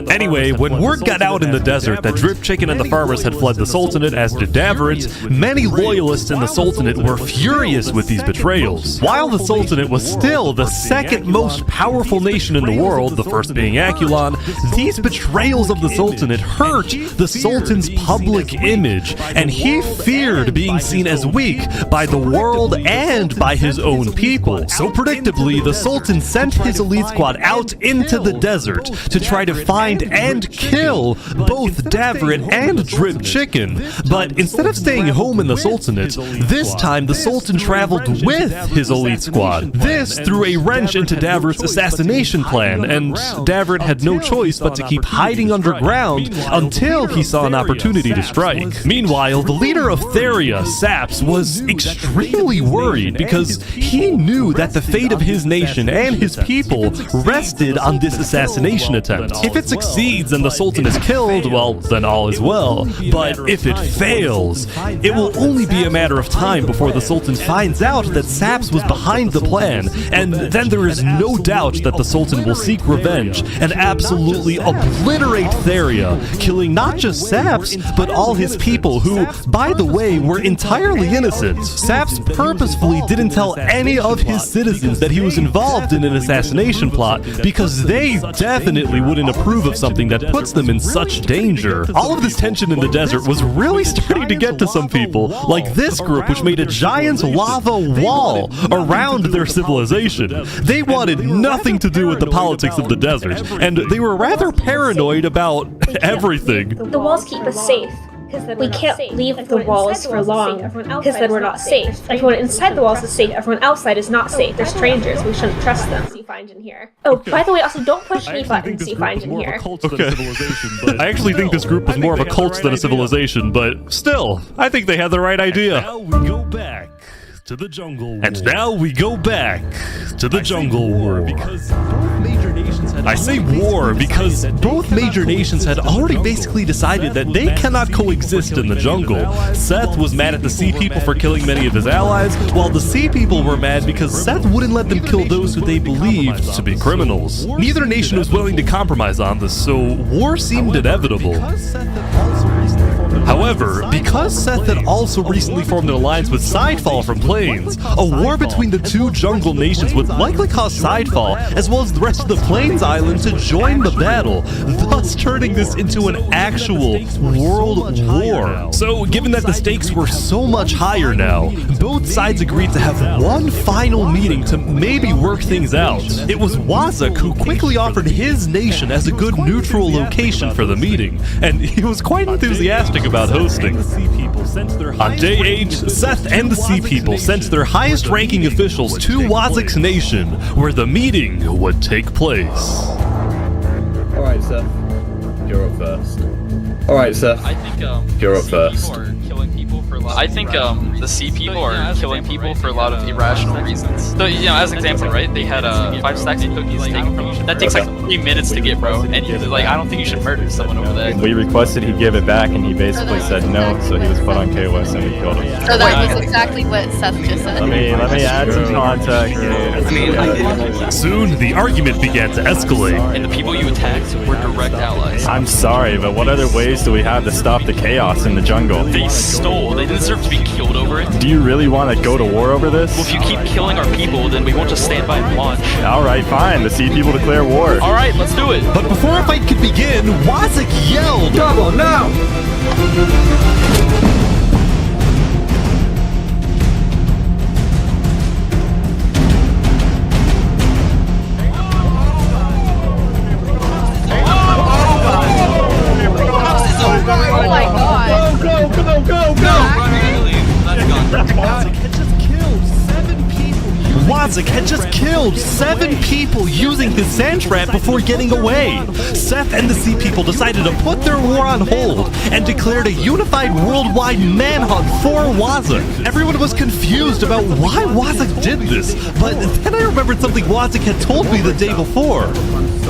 Anyway, when word got out in the desert that Drip Chicken and the farmers had fled the Sultanate, as did Davrit, many loyalists in the Sultanate were furious with these betrayals. While the Sultanate was still the second most powerful nation in the world, the first being Aculon, these betrayals of the Sultanate hurt the Sultan's public image, and he feared being seen as weak by the world and by his own people. So predictably, the Sultan sent his elite squad out into the desert to try to find and kill both Davrit and Drip Chicken. But instead of staying home in the Sultanate, this time the Sultan traveled with his elite squad. This threw a wrench into Davrit's assassination plan, and Davrit had no choice but to keep hiding underground until he saw an opportunity to strike. Meanwhile, the leader of Theria, Saps, was extremely worried because he knew that the fate of his nation and his people rested on this assassination attempt. If it succeeds and the Sultan is killed, well, then all is well. But if it fails, it will only be a matter of time before the Sultan finds out that Saps was behind the plan, and then there is no doubt that the Sultan will seek revenge and absolutely obliterate Theria, killing not just Saps, but all his people who, by the way, were entirely innocent. Saps purposefully didn't tell any of his citizens that he was involved in an assassination plot because they definitely wouldn't approve of something that puts them in such danger. All of this tension in the desert was really starting to get to some people, like this group, which made a giant lava wall around their civilization. They wanted nothing to do with the politics of the desert, and they were rather paranoid about everything.
The walls keep us safe. We can't leave the walls for long, because then we're not safe. Everyone inside the walls is safe, everyone outside is not safe. They're strangers, we shouldn't trust them. Oh, by the way, also don't push any buttons you find in here.
Okay. I actually think this group was more of a cult than a civilization, but still, I think they had the right idea. Now we go back to the jungle war. And now we go back to the jungle war because both major nations had both major nations had already basically decided that they cannot coexist in the jungle. Seth was mad at the Sea People for killing many of his allies, while the Sea People were mad because Seth wouldn't let them kill those who they believed to be criminals. Neither nation was willing to compromise on this, so war seemed inevitable. However, because Seth had also recently formed an alliance with Sidefall from Plains, a war between the two jungle nations would likely cause Sidefall, as well as the rest of the Plains Island, to join the battle, thus turning this into an actual world war. So, given that the stakes were so much higher now, both sides agreed to have one final meeting to maybe work things out. It was Wazak who quickly offered his nation as a good neutral location for the meeting, and he was quite enthusiastic about hosting. On day 8, Seth and the Sea People sent their highest ranking officials to Wazak's nation, where the meeting would take place.
Alright, Seth. You're up first. Alright, Seth.
I think
you're up first.
I think the Sea People are killing people for a lot of irrational reasons. So, you know, as an example, right? They had 5 stacks of cookies taken from you. That takes like 3 minutes to get, bro. And you, like, I don't think you should murder someone over there.
We requested he give it back, and he basically said no, so he was put on KOS and we killed him.
So that was exactly what Seth just said.
Let me add some context, dude.
Soon, the argument began to escalate.
And the people you attacked were direct allies.
I'm sorry, but what other ways do we have to stop the chaos in the jungle?
They stole. They deserve to be killed over it.
Do you really want to go to war over this?
Well, if you keep killing our people, then we won't just stand by and watch.
Alright, fine. The Sea People declare war.
Alright, let's do it.
But before a fight could begin, Wazak yelled,
"Double, no!"
Oh my god.
Go!
Wazak had just killed 7 people using his sand trap before getting away. Seth and the Sea People decided to put their war on hold and declared a unified worldwide manhunt for Wazak. Everyone was confused about why Wazak did this, but then I remembered something Wazak had told me the day before.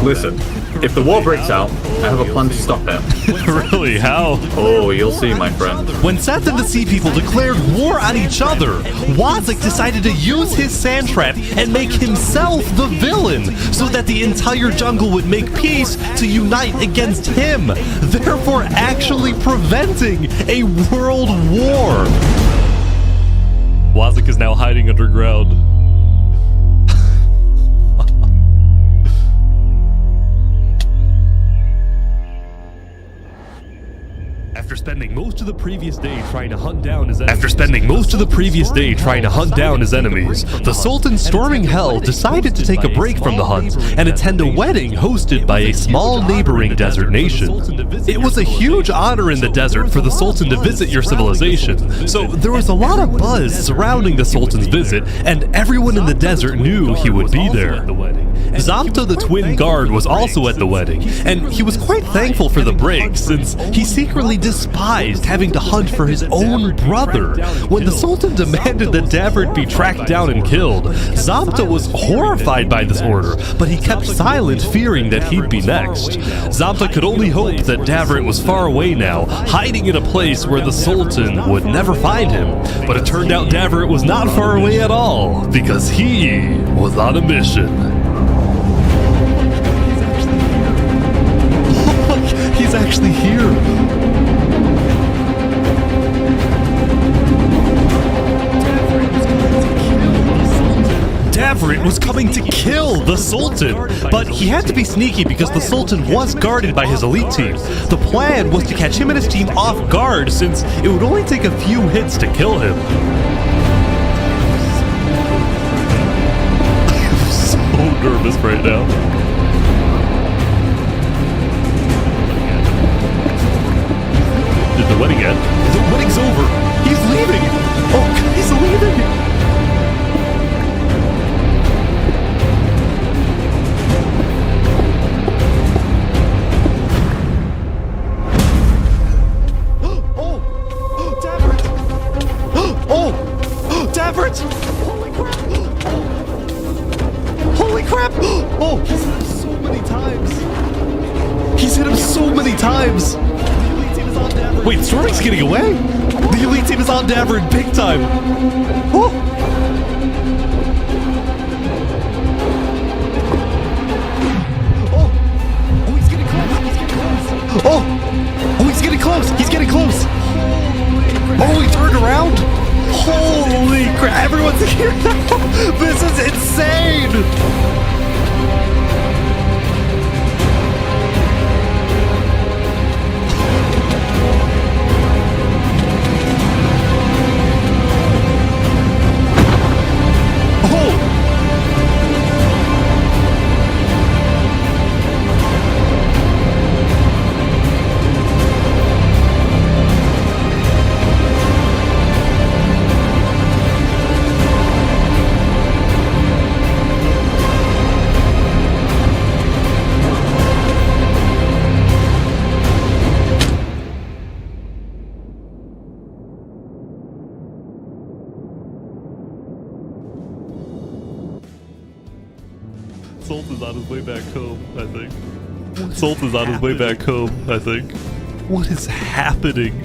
Listen, if the war breaks out, I have a plan to stop it.
Really? How?
Oh, you'll see, my friend.
When Seth and the Sea People declared war on each other, Wazak decided to use his sand trap and make himself the villain, so that the entire jungle would make peace to unite against him, therefore actually preventing a world war. Wazak is now hiding underground. After spending most of the previous day trying to hunt down his enemies, the Sultan storming hell decided to take a break from the hunt and attend a wedding hosted by a small neighboring desert nation. It was a huge honor in the desert for the Sultan to visit your civilization, so there was a lot of buzz surrounding the Sultan's visit, and everyone in the desert knew he would be there. Zamta the Twin Guard was also at the wedding, and he was quite thankful for the break since he secretly despised having to hunt for his own brother. When the Sultan demanded that Davrit be tracked down and killed, Zamta was horrified by this order, but he kept silent, fearing that he'd be next. Zamta could only hope that Davrit was far away now, hiding in a place where the Sultan would never find him. But it turned out Davrit was not far away at all, because he was on a mission. He's actually here. Davrit was coming to kill the Sultan, but he had to be sneaky because the Sultan was guarded by his elite team. The plan was to catch him and his team off guard since it would only take a few hits to kill him. I'm so nervous right now. Did the wedding end? The wedding's over. He's leaving. Oh, he's leaving. Davrit! times! Wait, Storming's getting away? The elite team is on Davrid big time! Oh! Oh, he's getting close! Oh, he's getting close! He's getting close! Oh, he turned around! Holy crap, everyone's here now! This is insane! Salt is on his way back home, I think. Salt is on his way back home, I think. What is happening?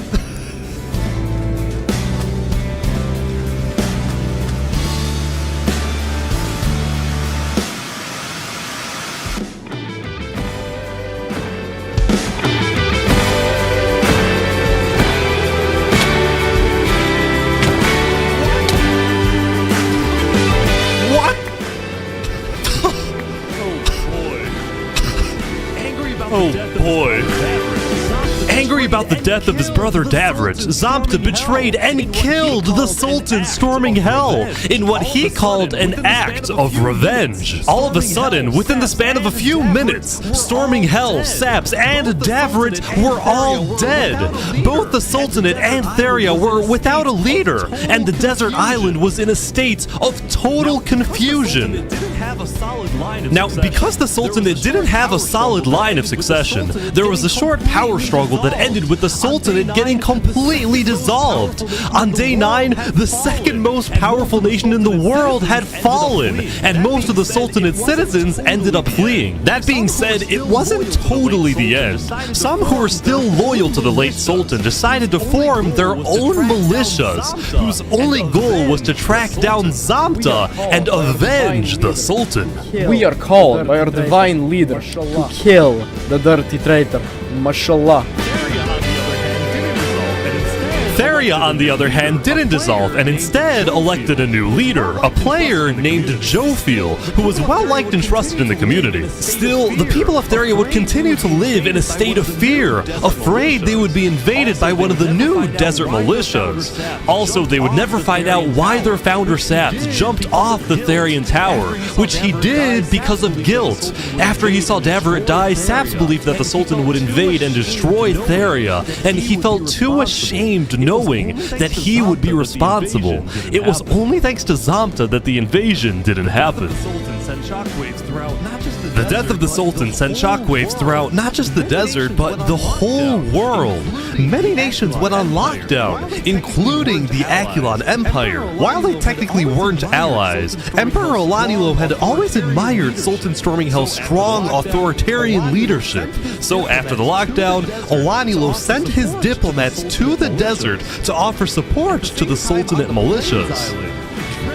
Oh boy. Angry about the death of his brother Davrid, Zamta betrayed and killed the Sultan storming hell in what he called an act of revenge. All of a sudden, within the span of a few minutes, storming hell, Saps, and Davrid were all dead. Both the Sultanate and Theria were without a leader, and the desert island was in a state of total confusion. Now, because the Sultanate didn't have a solid line of succession, there was a short power struggle that ended with the Sultanate getting completely dissolved. On day 9, the second most powerful nation in the world had fallen, and most of the Sultanate's citizens ended up fleeing. That being said, it wasn't totally the end. Some who were still loyal to the late Sultan decided to form their own militias, whose only goal was to track down Zamta and avenge the Sultan.
We are called by our divine leader to kill the dirty traitor. Mashallah.
Theria, on the other hand, didn't dissolve and instead elected a new leader, a player named Jophiel, who was well-liked and trusted in the community. Still, the people of Theria would continue to live in a state of fear, afraid they would be invaded by one of the new desert militias. Also, they would never find out why their founder Saps jumped off the Therian tower, which he did because of guilt. After he saw Davrid die, Saps believed that the Sultan would invade and destroy Theria, and he felt too ashamed knowing that he would be responsible. It was only thanks to Zamta that the invasion didn't happen. The death of the Sultan sent shockwaves throughout not just the desert, but the whole world. Many nations went on lockdown, including the Akulon Empire. While they technically weren't allies, Emperor Olanilo had always admired Sultan Storming Hell's strong authoritarian leadership. So after the lockdown, Olanilo sent his diplomats to the desert to offer support to the Sultanate militias.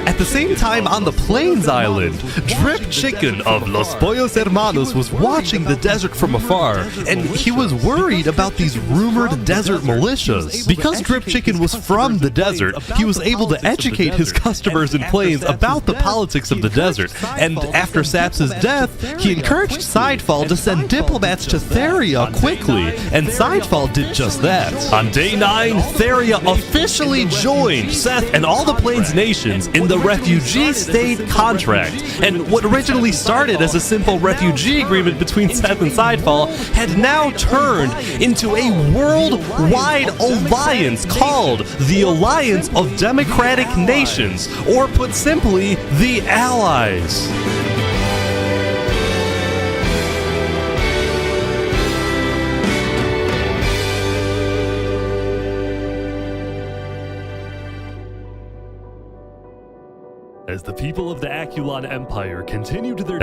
At the same time, on the Plains Island, Drip Chicken of Los Pollos Hermanos was watching the desert from afar, and he was worried about these rumored desert militias. Because Drip Chicken was from the desert, he was able to educate his customers in Plains about the politics of the desert, and after Saps' death, he encouraged Sidefall to send diplomats to Theria quickly, and Sidefall did just that. On day 9, Theria officially joined Seth and all the Plains nations in the refugee state contract, and what originally started as a simple refugee agreement between Seth and Sidefall had now turned into a worldwide alliance called the Alliance of Democratic Nations, or put simply, the Allies. As the people of the Aculon Empire continued their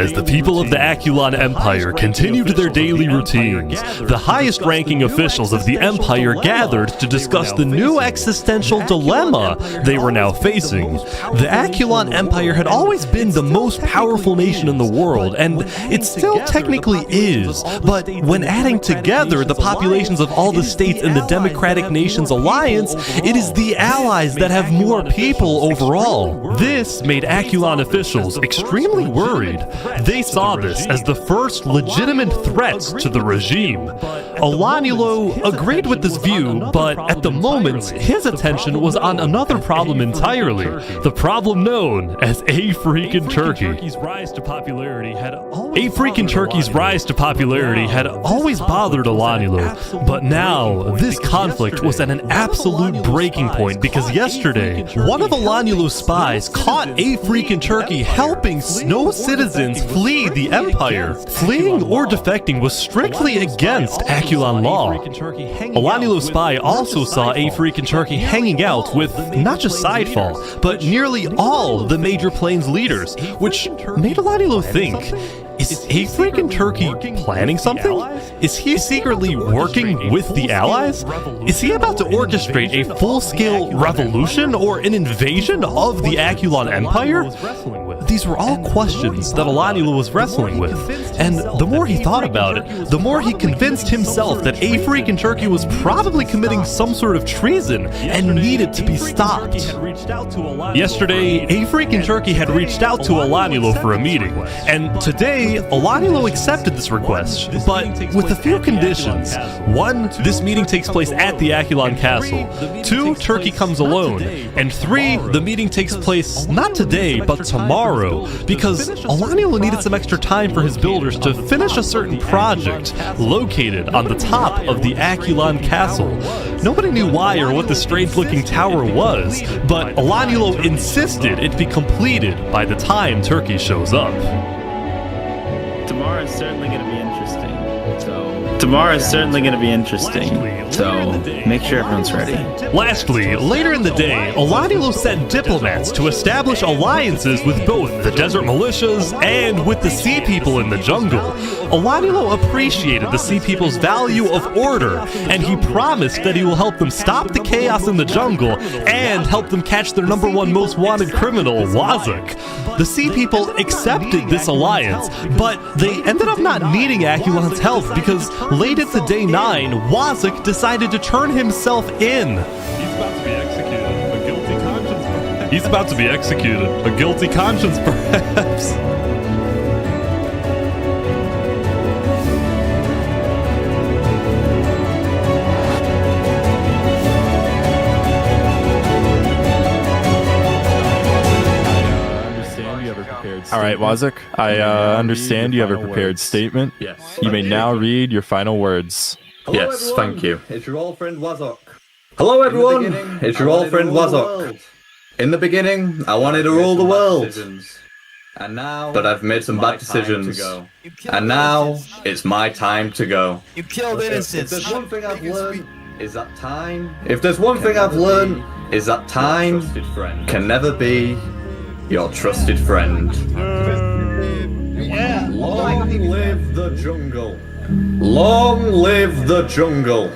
daily routines, the highest-ranking officials of the Empire gathered to discuss the new existential dilemma they were now facing. The Aculon Empire had always been the most powerful nation in the world, and it still technically is, but when adding together the populations of all the states in the Democratic Nations Alliance, it is the allies that have more people overall. This made Aculon officials extremely worried. They saw this as the first legitimate threat to the regime. Olanulo agreed with this view, but at the moment, his attention was on another problem entirely, the problem known as A Freakin' Turkey. A Freakin' Turkey's rise to popularity had always bothered Olanulo, but now this conflict was at an absolute breaking point because yesterday, one of Olanulo's spies caught A Freakin' Turkey helping Snow citizens flee the Empire. Fleeing or defecting was strictly against Aculon law. Olanulo's spy also saw A Freakin' Turkey hanging out with not just Sidefall, but nearly all the Major Plains leaders, which made Olanulo think, is A Freakin' Turkey planning something? Is he secretly working with the allies? Is he about to orchestrate a full-scale revolution or an invasion of the Aculon Empire? These were all questions that Olanulo was wrestling with, and the more he thought about it, the more he convinced himself that A Freakin' Turkey was probably committing some sort of treason and needed to be stopped. Yesterday, A Freakin' Turkey had reached out to Olanulo for a meeting, and today, Olanulo accepted this request, but with a few conditions. 1, this meeting takes place at the Aculon Castle. 2, Turkey comes alone. And 3, the meeting takes place not today, but tomorrow, because Olanulo needed some extra time for his builders to finish a certain project located on the top of the Aculon Castle. Nobody knew why or what the strange-looking tower was, but Olanulo insisted it be completed by the time Turkey shows up.
Tomorrow is certainly going to be interesting. So make sure everyone's ready.
Lastly, later in the day, Olanulo sent diplomats to establish alliances with both the desert militias and with the sea people in the jungle. Olanulo appreciated the sea people's value of order, and he promised that he will help them stop the chaos in the jungle and help them catch their #1 most wanted criminal, Wazak. The sea people accepted this alliance, but they ended up not needing Aculon's help because late into day 9, Wazak decided to turn himself in. He's about to be executed. A guilty conscience, perhaps.
All right, Wazak, I understand you have a prepared statement.
Yes.
You may now read your final words.
Yes, thank you. It's your old friend Wazok. Hello everyone, it's your old friend Wazok. In the beginning, I wanted to rule the world. But I've made some bad decisions. And now, it's my time to go.
You killed innocents.
If there's one thing I've learned, is that time... If there's one thing I've learned, is that time can never be your trusted friend. Yeah. Long live the jungle. Long live the jungle.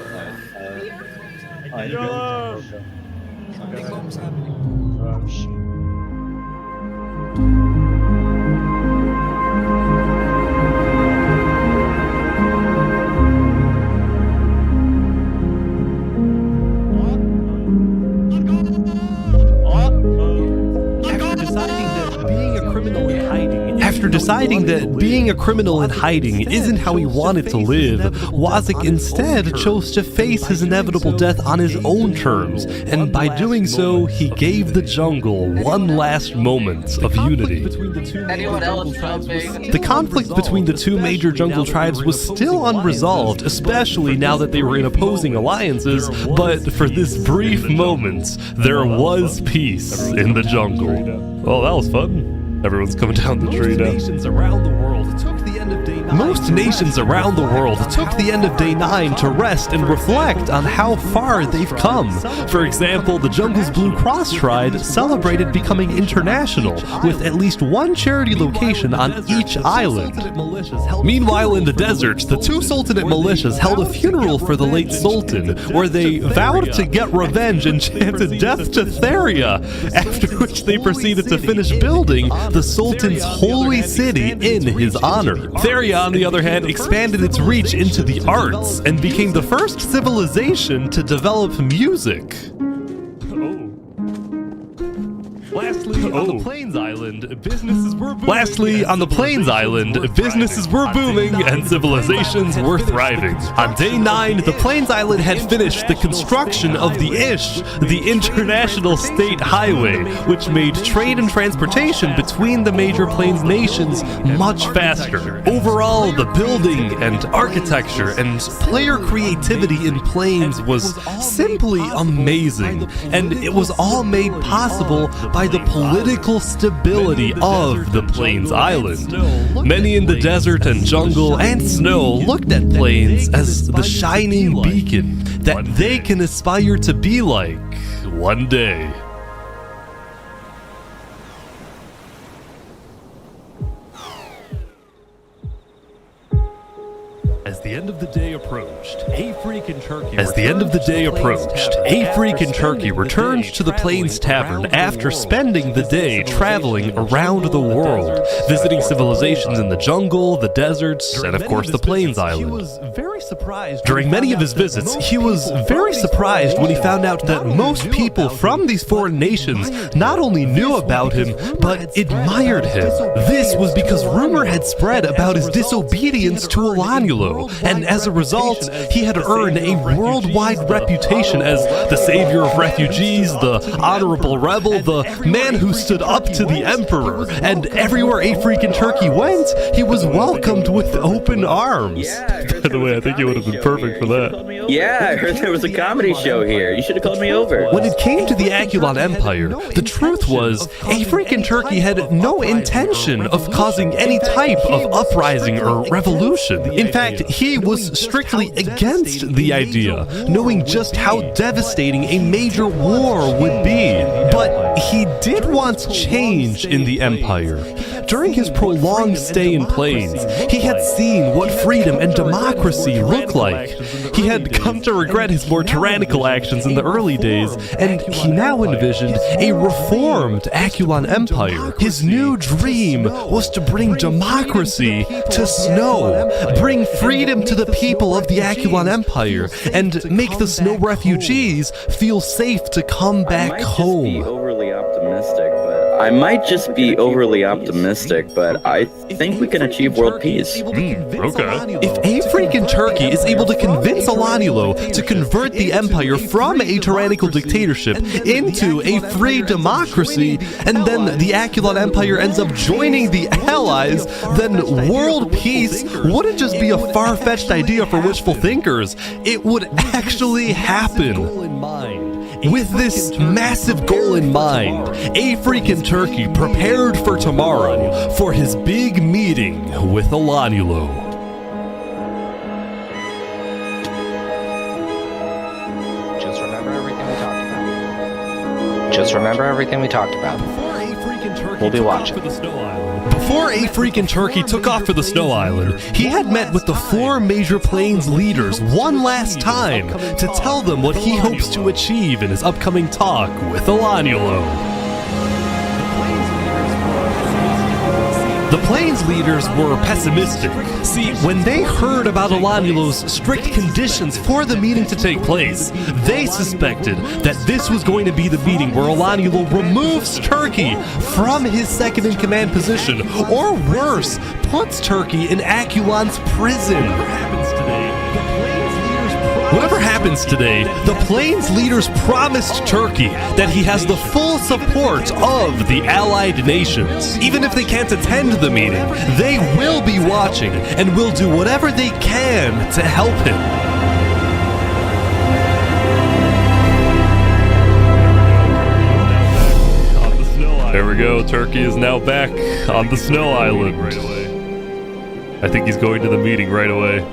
After deciding that being a criminal in hiding isn't how he wanted to live, Wazak instead chose to face his inevitable death on his own terms, and by doing so, he gave the jungle one last moment of unity. The conflict between the two major jungle tribes was still unresolved, especially now that they were in opposing alliances, but for this brief moment, there was peace in the jungle. Well, that was fun. Everyone's coming down the tree now. Most nations around the world took the end of day 9 to rest and reflect on how far they've come. For example, the Jungle's Blue Cross tribe celebrated becoming international, with at least one charity location on each island. Meanwhile, in the desert, the two Sultanate militias held a funeral for the late Sultan, where they vowed to get revenge and chanted death to Theria, after which they proceeded to finish building the Sultan's holy city in his honor. Theria, on the other hand, expanded its reach into the arts and became the first civilization to develop music. Lastly, on the Plains Island, businesses were booming and civilizations were thriving. On day 9, the Plains Island had finished the construction of the ISH, the International State Highway, which made trade and transportation between the major Plains nations much faster. Overall, the building and architecture and player creativity in Plains was simply amazing, and it was all made possible by the political stability of the Plains Island. Many in the desert and jungle and snow looked at Plains as the shining beacon that they can aspire to be like one day. As the end of the day approached, Afreak and Turkey returned to the Plains Tavern after spending the day traveling around the world, visiting civilizations in the jungle, the deserts, and of course the Plains Island. During many of his visits, he was very surprised when he found out that most people from these foreign nations not only knew about him, but admired him. This was because rumor had spread about his disobedience to Alaniulo, and as a result, he had earned a worldwide reputation as the savior of refugees, the honorable rebel, the man who stood up to the emperor, and everywhere Afreak in Turkey went, he was welcomed with open arms. By the way, I think he would have been perfect for that.
Yeah, I heard there was a comedy show here. You should have called me over.
When it came to the Akulon Empire, the truth was, Afreak in Turkey had no intention of causing any type of uprising or revolution. In fact, he was strictly against the idea, knowing just how devastating a major war would be. But he did want change in the empire. During his prolonged stay in Plains, he had seen what freedom and democracy look like. He had come to regret his more tyrannical actions in the early days, and he now envisioned a reformed Akulon Empire. His new dream was to bring democracy to Snow, bring freedom to the people of the Akulon Empire, and make the Snow refugees feel safe to come back home.
I might just be overly optimistic, but I think we can achieve world peace.
Okay. If Afreak in Turkey is able to convince Alaniulo to convert the empire from a tyrannical dictatorship into a free democracy, and then the Akulon Empire ends up joining the Allies, then world peace wouldn't just be a far-fetched idea for wishful thinkers. It would actually happen. With this massive goal in mind, Afreak in Turkey prepared for tomorrow for his big meeting with Alaniulo.
Just remember everything we talked about. We'll be watching.
Before Afreak in Turkey took off for the Snow Island, he had met with the 4 major Plains leaders one last time to tell them what he hopes to achieve in his upcoming talk with Alaniulo. The Plains leaders were pessimistic. See, when they heard about Alaniulo's strict conditions for the meeting to take place, they suspected that this was going to be the meeting where Alaniulo removes Turkey from his second-in-command position, or worse, puts Turkey in Akulon's prison. Whatever happens today, the Plains leaders promised Turkey that he has the full support of the allied nations. Even if they can't attend the meeting, they will be watching and will do whatever they can to help him. On the Snow Island. There we go. Turkey is now back on the snow island. Right away. I think he's going to the meeting right away.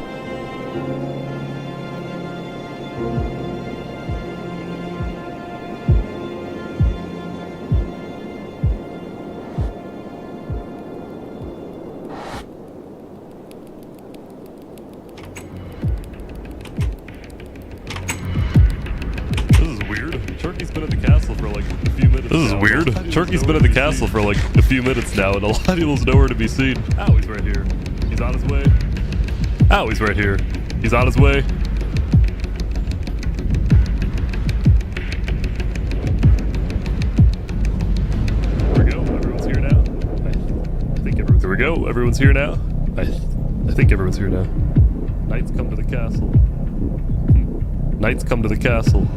Turkey's been at the castle for like a few minutes. This is weird. Turkey's been at the castle for like a few minutes now, and Alaniel's nowhere to be seen. Oh, he's right here. He's on his way. Oh, he's right here. He's on his way. There we go. Everyone's here now. I think everyone's. There we go. Everyone's here now. I think everyone's here now. Knights come to the castle. Knights come to the castle.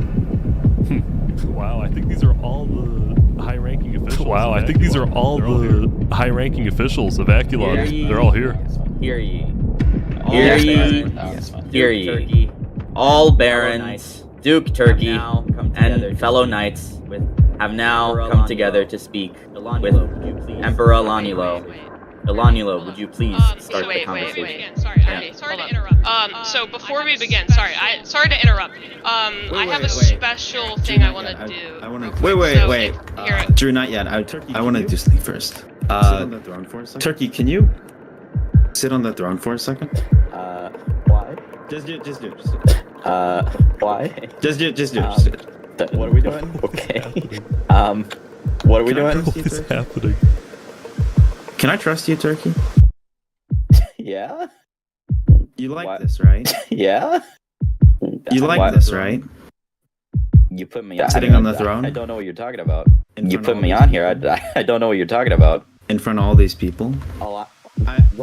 Wow, I think these are all the high-ranking officials. Wow, I think these are all the high-ranking officials of Aculon. They're all here.
Hear ye. Hear ye. Hear ye. All barons, Duke Turkey, and fellow knights have now come together to speak with Emperor Alanielo. Alanielo, would you please start the conversation?
Wait. Sorry to interrupt. So before we begin, sorry to interrupt. I have a special thing I want to do.
Wait. Drew, not yet. I want to do something first. Sit on the throne for a second. Turkey, can you sit on the throne for a second?
Why?
Just do it.
Why?
Just do it.
What are we doing? Okay. What are we doing?
What is happening?
Can I trust you, Turkey?
Yeah?
You like this, right?
Yeah?
You like this, right?
You put me on
sitting on the throne?
I don't know what you're talking about. You put me on here. I don't know what you're talking about.
In front of all these people?
What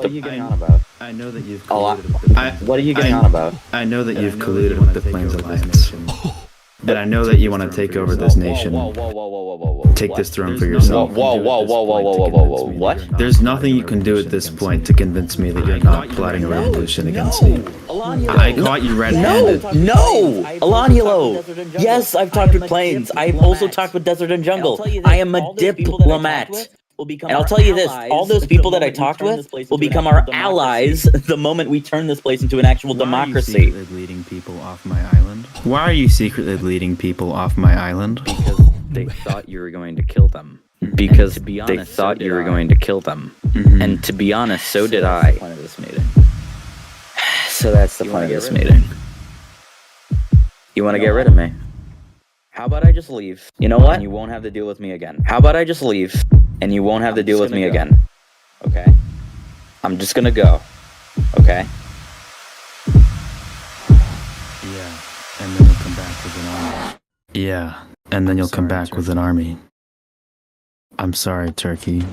are you getting on about?
I know that you've
colluded what are you getting on about?
I know that you've colluded with the Plains Alliance. And I know that you want to take over this nation.
Whoa.
Take this throne for yourself.
Whoa. What?
There's nothing you can do at this point to convince me that you're not plotting a revolution against me. I caught you red-handed.
No! Alanielo! Yes, I've talked with Plains. I've also talked with Desert and Jungle. I am a diplomat. And I'll tell you this, all those people that I talked with will become our allies the moment we turn this place into an actual democracy.
Why are you secretly leading people off my island? Why are you secretly leading people off my island?
Because they thought you were going to kill them. Because they thought you were going to kill them. And to be honest, so did I. So that's the point of this meeting. You want to get rid of me? How about I just leave? You know what? And you won't have to deal with me again. How about I just leave? And you won't have to deal with me again. Okay? I'm just gonna go. Okay?
Yeah, and then you'll come back with an army. Yeah, and then you'll come back with an army. I'm sorry, Turkey.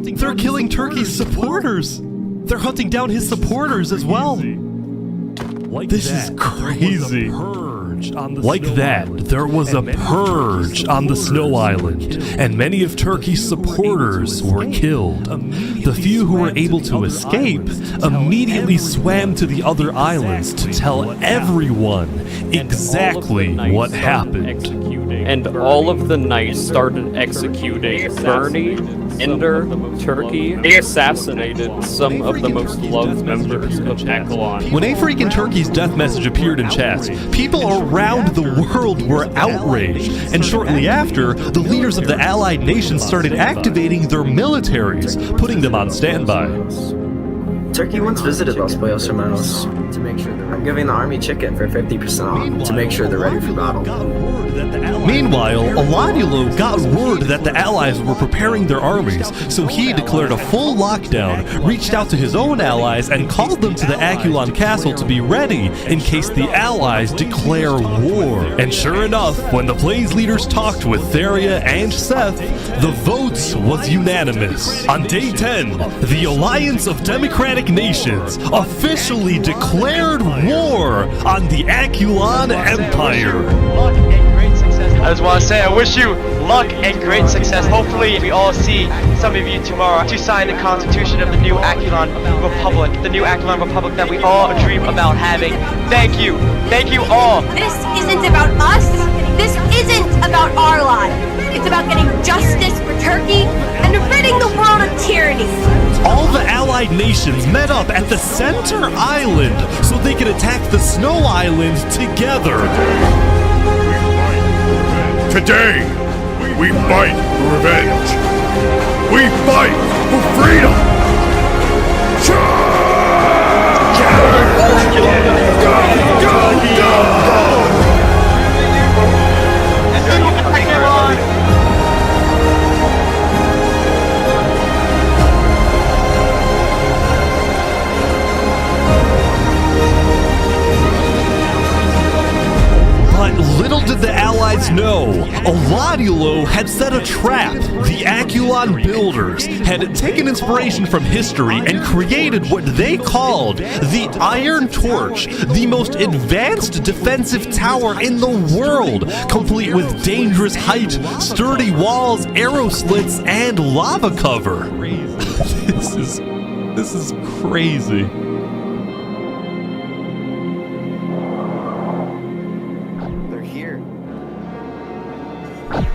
They're killing Turkey's supporters! They're hunting down his supporters as well! This is crazy. Like that, there was a purge on the Snow Island, and many of Turkey's supporters were killed. The few who were able to escape immediately swam to the other islands to tell everyone exactly what happened.
And all of the knights started executing Bernie, Ender, Turkey, assassinated some of the most loved members of Aculon.
When A Freakin' Turkey's death message appeared in chat, people around the world were outraged, and shortly after, the leaders of the allied nations started activating their militaries, putting them on standby.
Turkey once visited Los Pollos Hermanos to make sure I'm giving the army chicken for 50% off to make sure they're ready for battle.
Meanwhile, Elanulo got word that the Allies were preparing their armies, so he declared a full lockdown, reached out to his own allies, and called them to the Aculon Castle to be ready in case the Allies declare war. And sure enough, when the Plains leaders talked with Theria and Seth, the vote was unanimous. On day 10, the Alliance of Democratic Nations officially declared war on the Aculon Empire.
I just want to say I wish you luck and great success. Hopefully we all see some of you tomorrow to sign the constitution of the new Aculon Republic, the new Aculon Republic that we all dream about having. Thank you all.
This isn't about us. This isn't about our lives. It's about getting justice for Turkey and ridding the world of tyranny.
All the allied nations met up at the center island so they could attack the Snow Island together.
Today, we fight for revenge. We fight for freedom.
But little did the Allies know, Elanulo had set a trap. The Aculon builders had taken inspiration from history and created what they called the Iron Torch, the most advanced defensive tower in the world, complete with dangerous height, sturdy walls, arrow slits, and lava cover. This is crazy.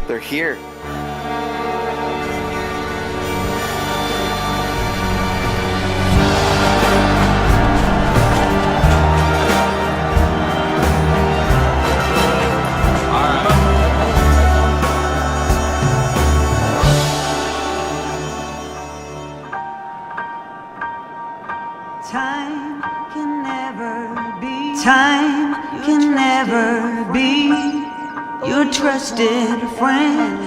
They're here.
Time can never be your trusted friend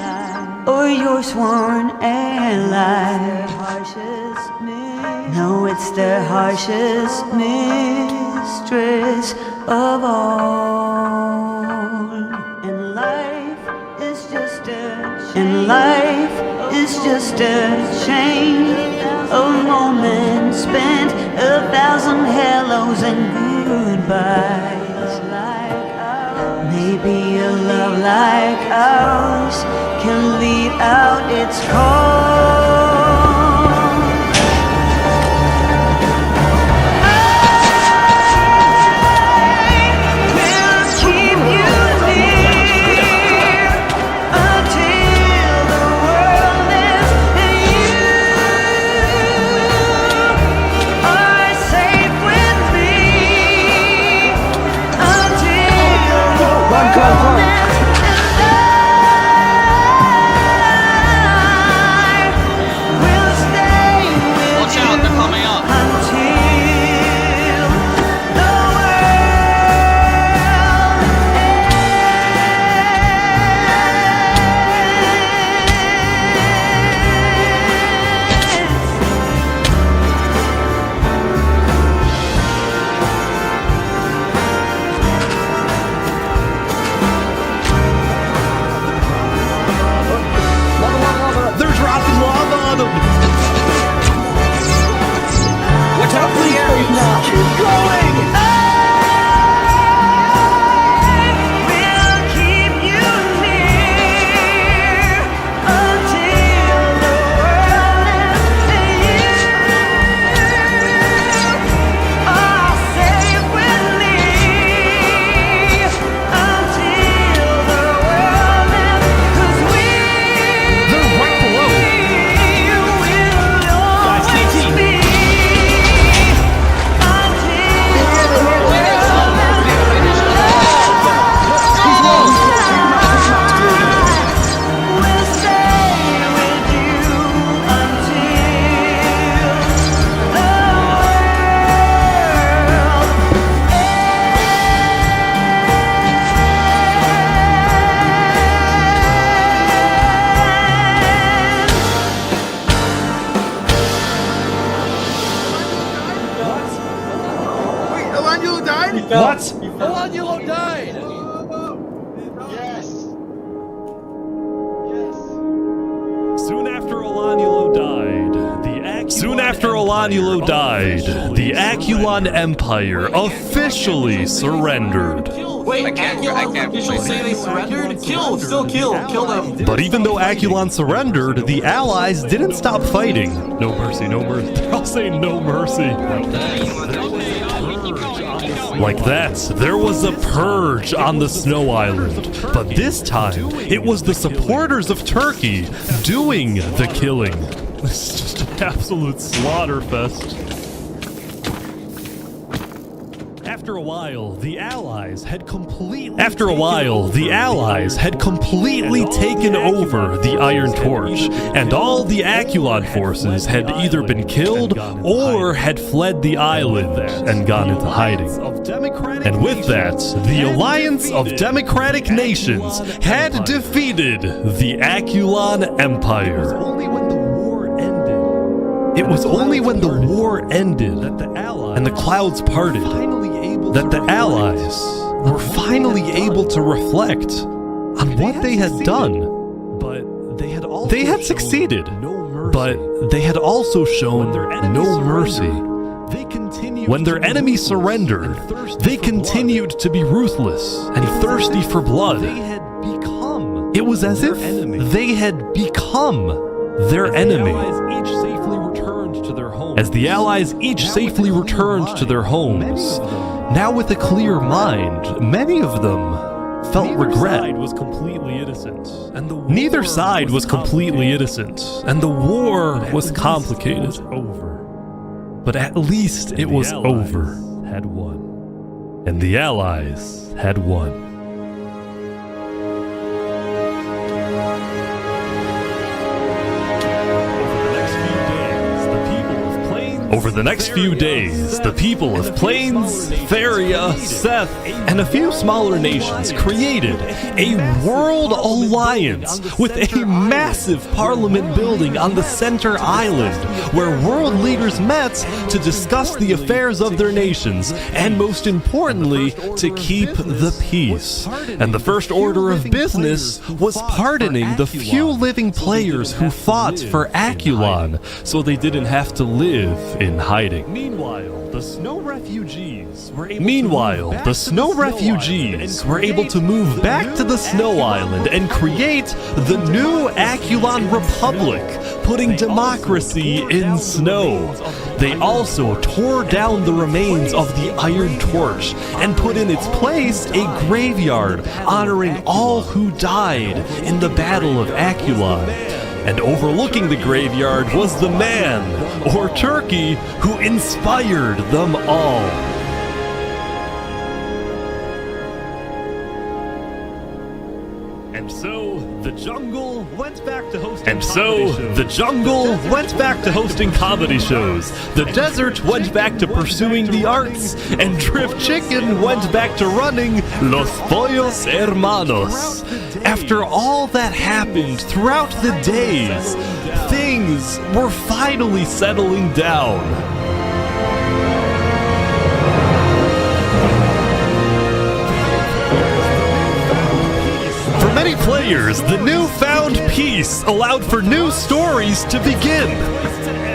or your sworn ally. No, it's the harshest mistress of all. And life is just a chain of moments spent, 1,000 hellos and goodbyes. Maybe a love like ours can lead out its call.
What? Olanulo died!
Soon after Olanulo died, the Aculon Empire officially surrendered.
Wait, Aculon officials say they surrendered? Still kill them.
But even though Aculon surrendered, the Allies didn't stop fighting. No mercy, no mercy. They're all saying no mercy. Like that, there was a purge on the Snow Island. But this time, it was the supporters of Turkey doing the killing. This is just an absolute slaughter fest. After a while, the Allies had completely taken over the Iron Torch, and all the Aculon forces had either been killed or had fled the island and gone into hiding. And with that, the Alliance of Democratic Nations had defeated the Aculon Empire. It was only when the war ended and the clouds parted that the Allies were finally able to reflect on what they had done. They had succeeded, but they had also shown no mercy. When their enemy surrendered, they continued to be ruthless and thirsty for blood. It was as if they had become their enemy. As the Allies each safely returned to their homes, now with a clear mind, many of them felt regret. Neither side was completely innocent, and the war was complicated. But at least it was over. And the Allies had won. Over the next few days, the people of Plains, Feria, Seth, and a few smaller nations created a world alliance with a massive parliament building on the center island, where world leaders met to discuss the affairs of their nations, and most importantly, to keep the peace. And the first order of business was pardoning the few living players who fought for Aculon, so they didn't have to live in hiding. Meanwhile, the snow refugees were able to move back to the Snow Island and create the new Aculon Republic, putting democracy in snow. They also tore down the remains of the Iron Torch and put in its place a graveyard honoring all who died in the Battle of Aculon. And overlooking the graveyard was the man, or Turkey, who inspired them all. And so the jungle went back to hosting comedy shows. The desert went back to pursuing the arts, and Drift Chicken went back to running Los Pollos Hermanos. After all that happened throughout the days, things were finally settling down. For many players, the newfound peace allowed for new stories to begin.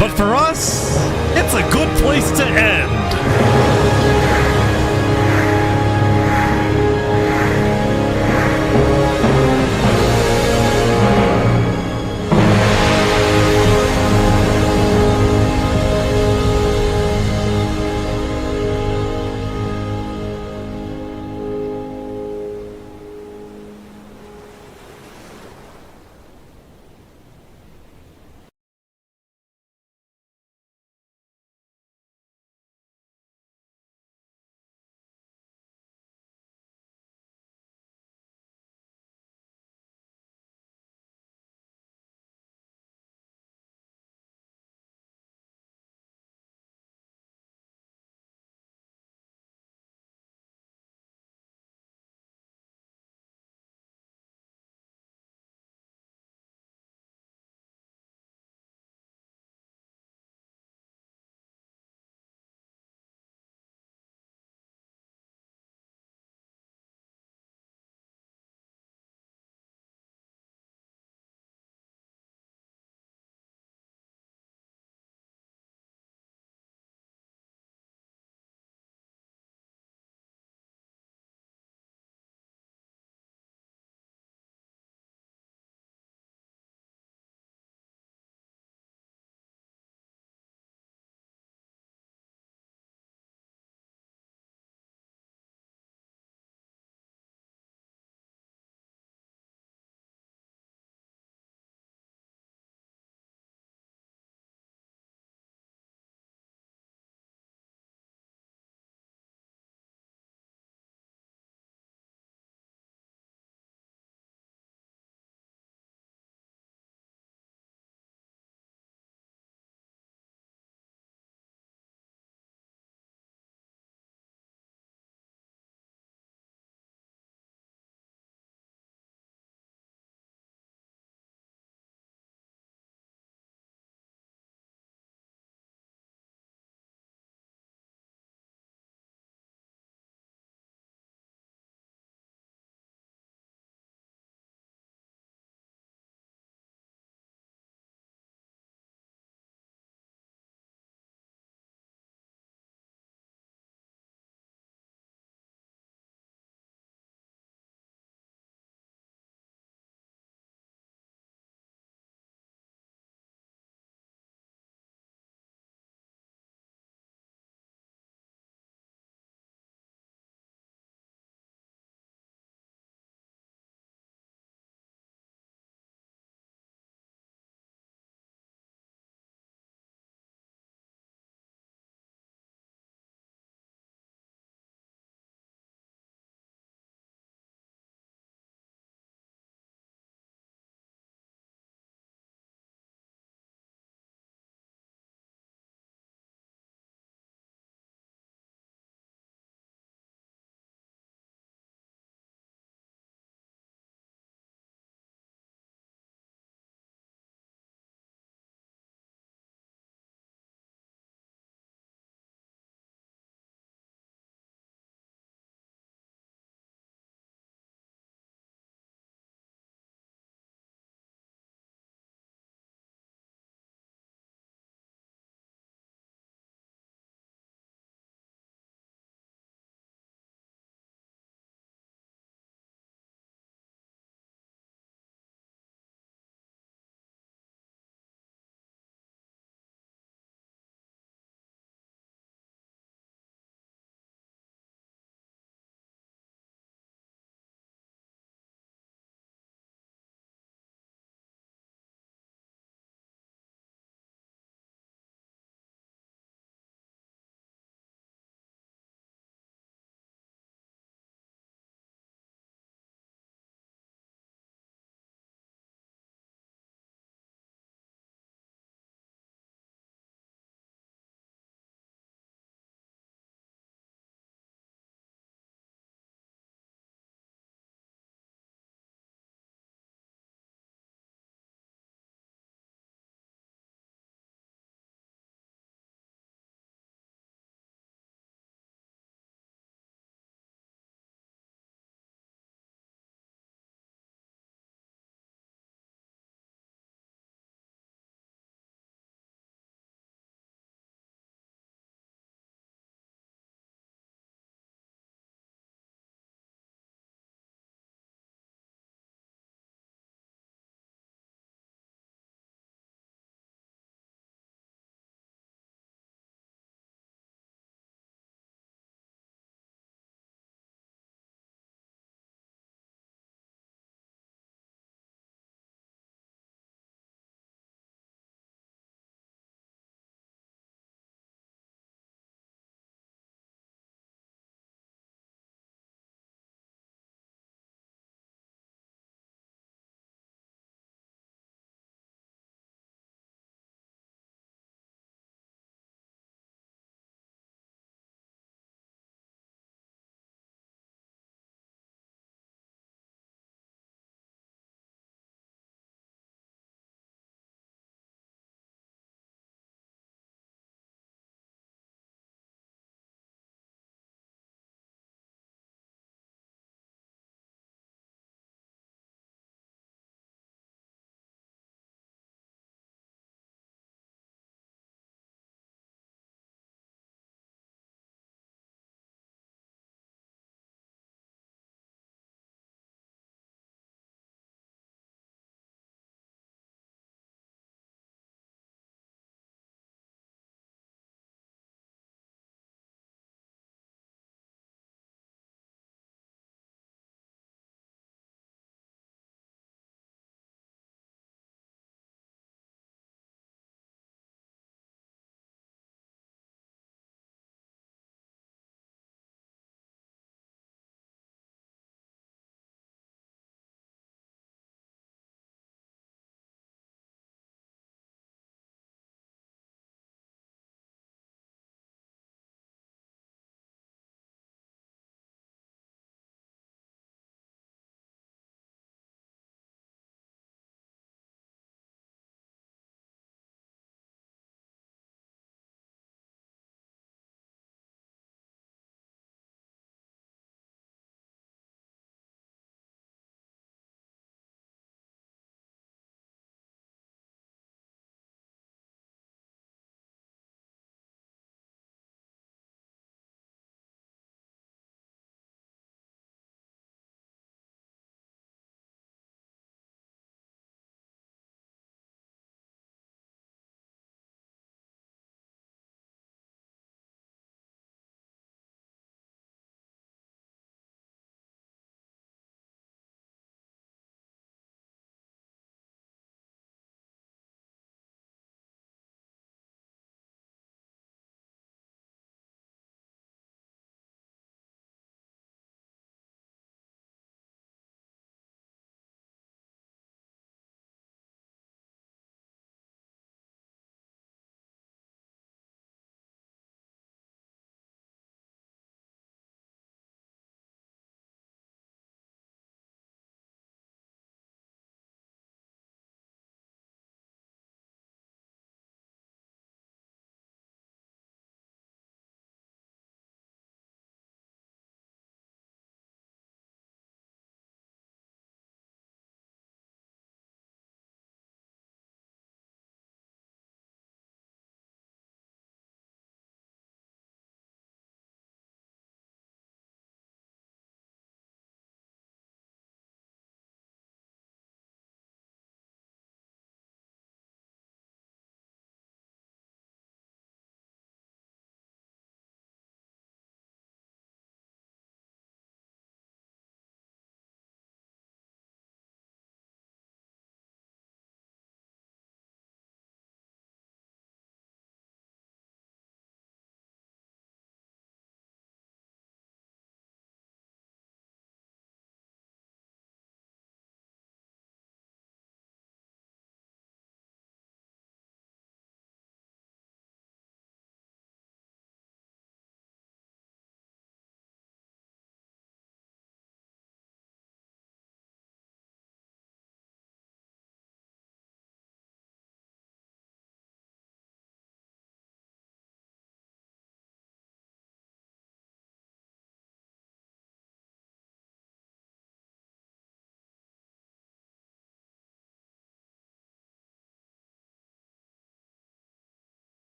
But for us, it's a good place to end.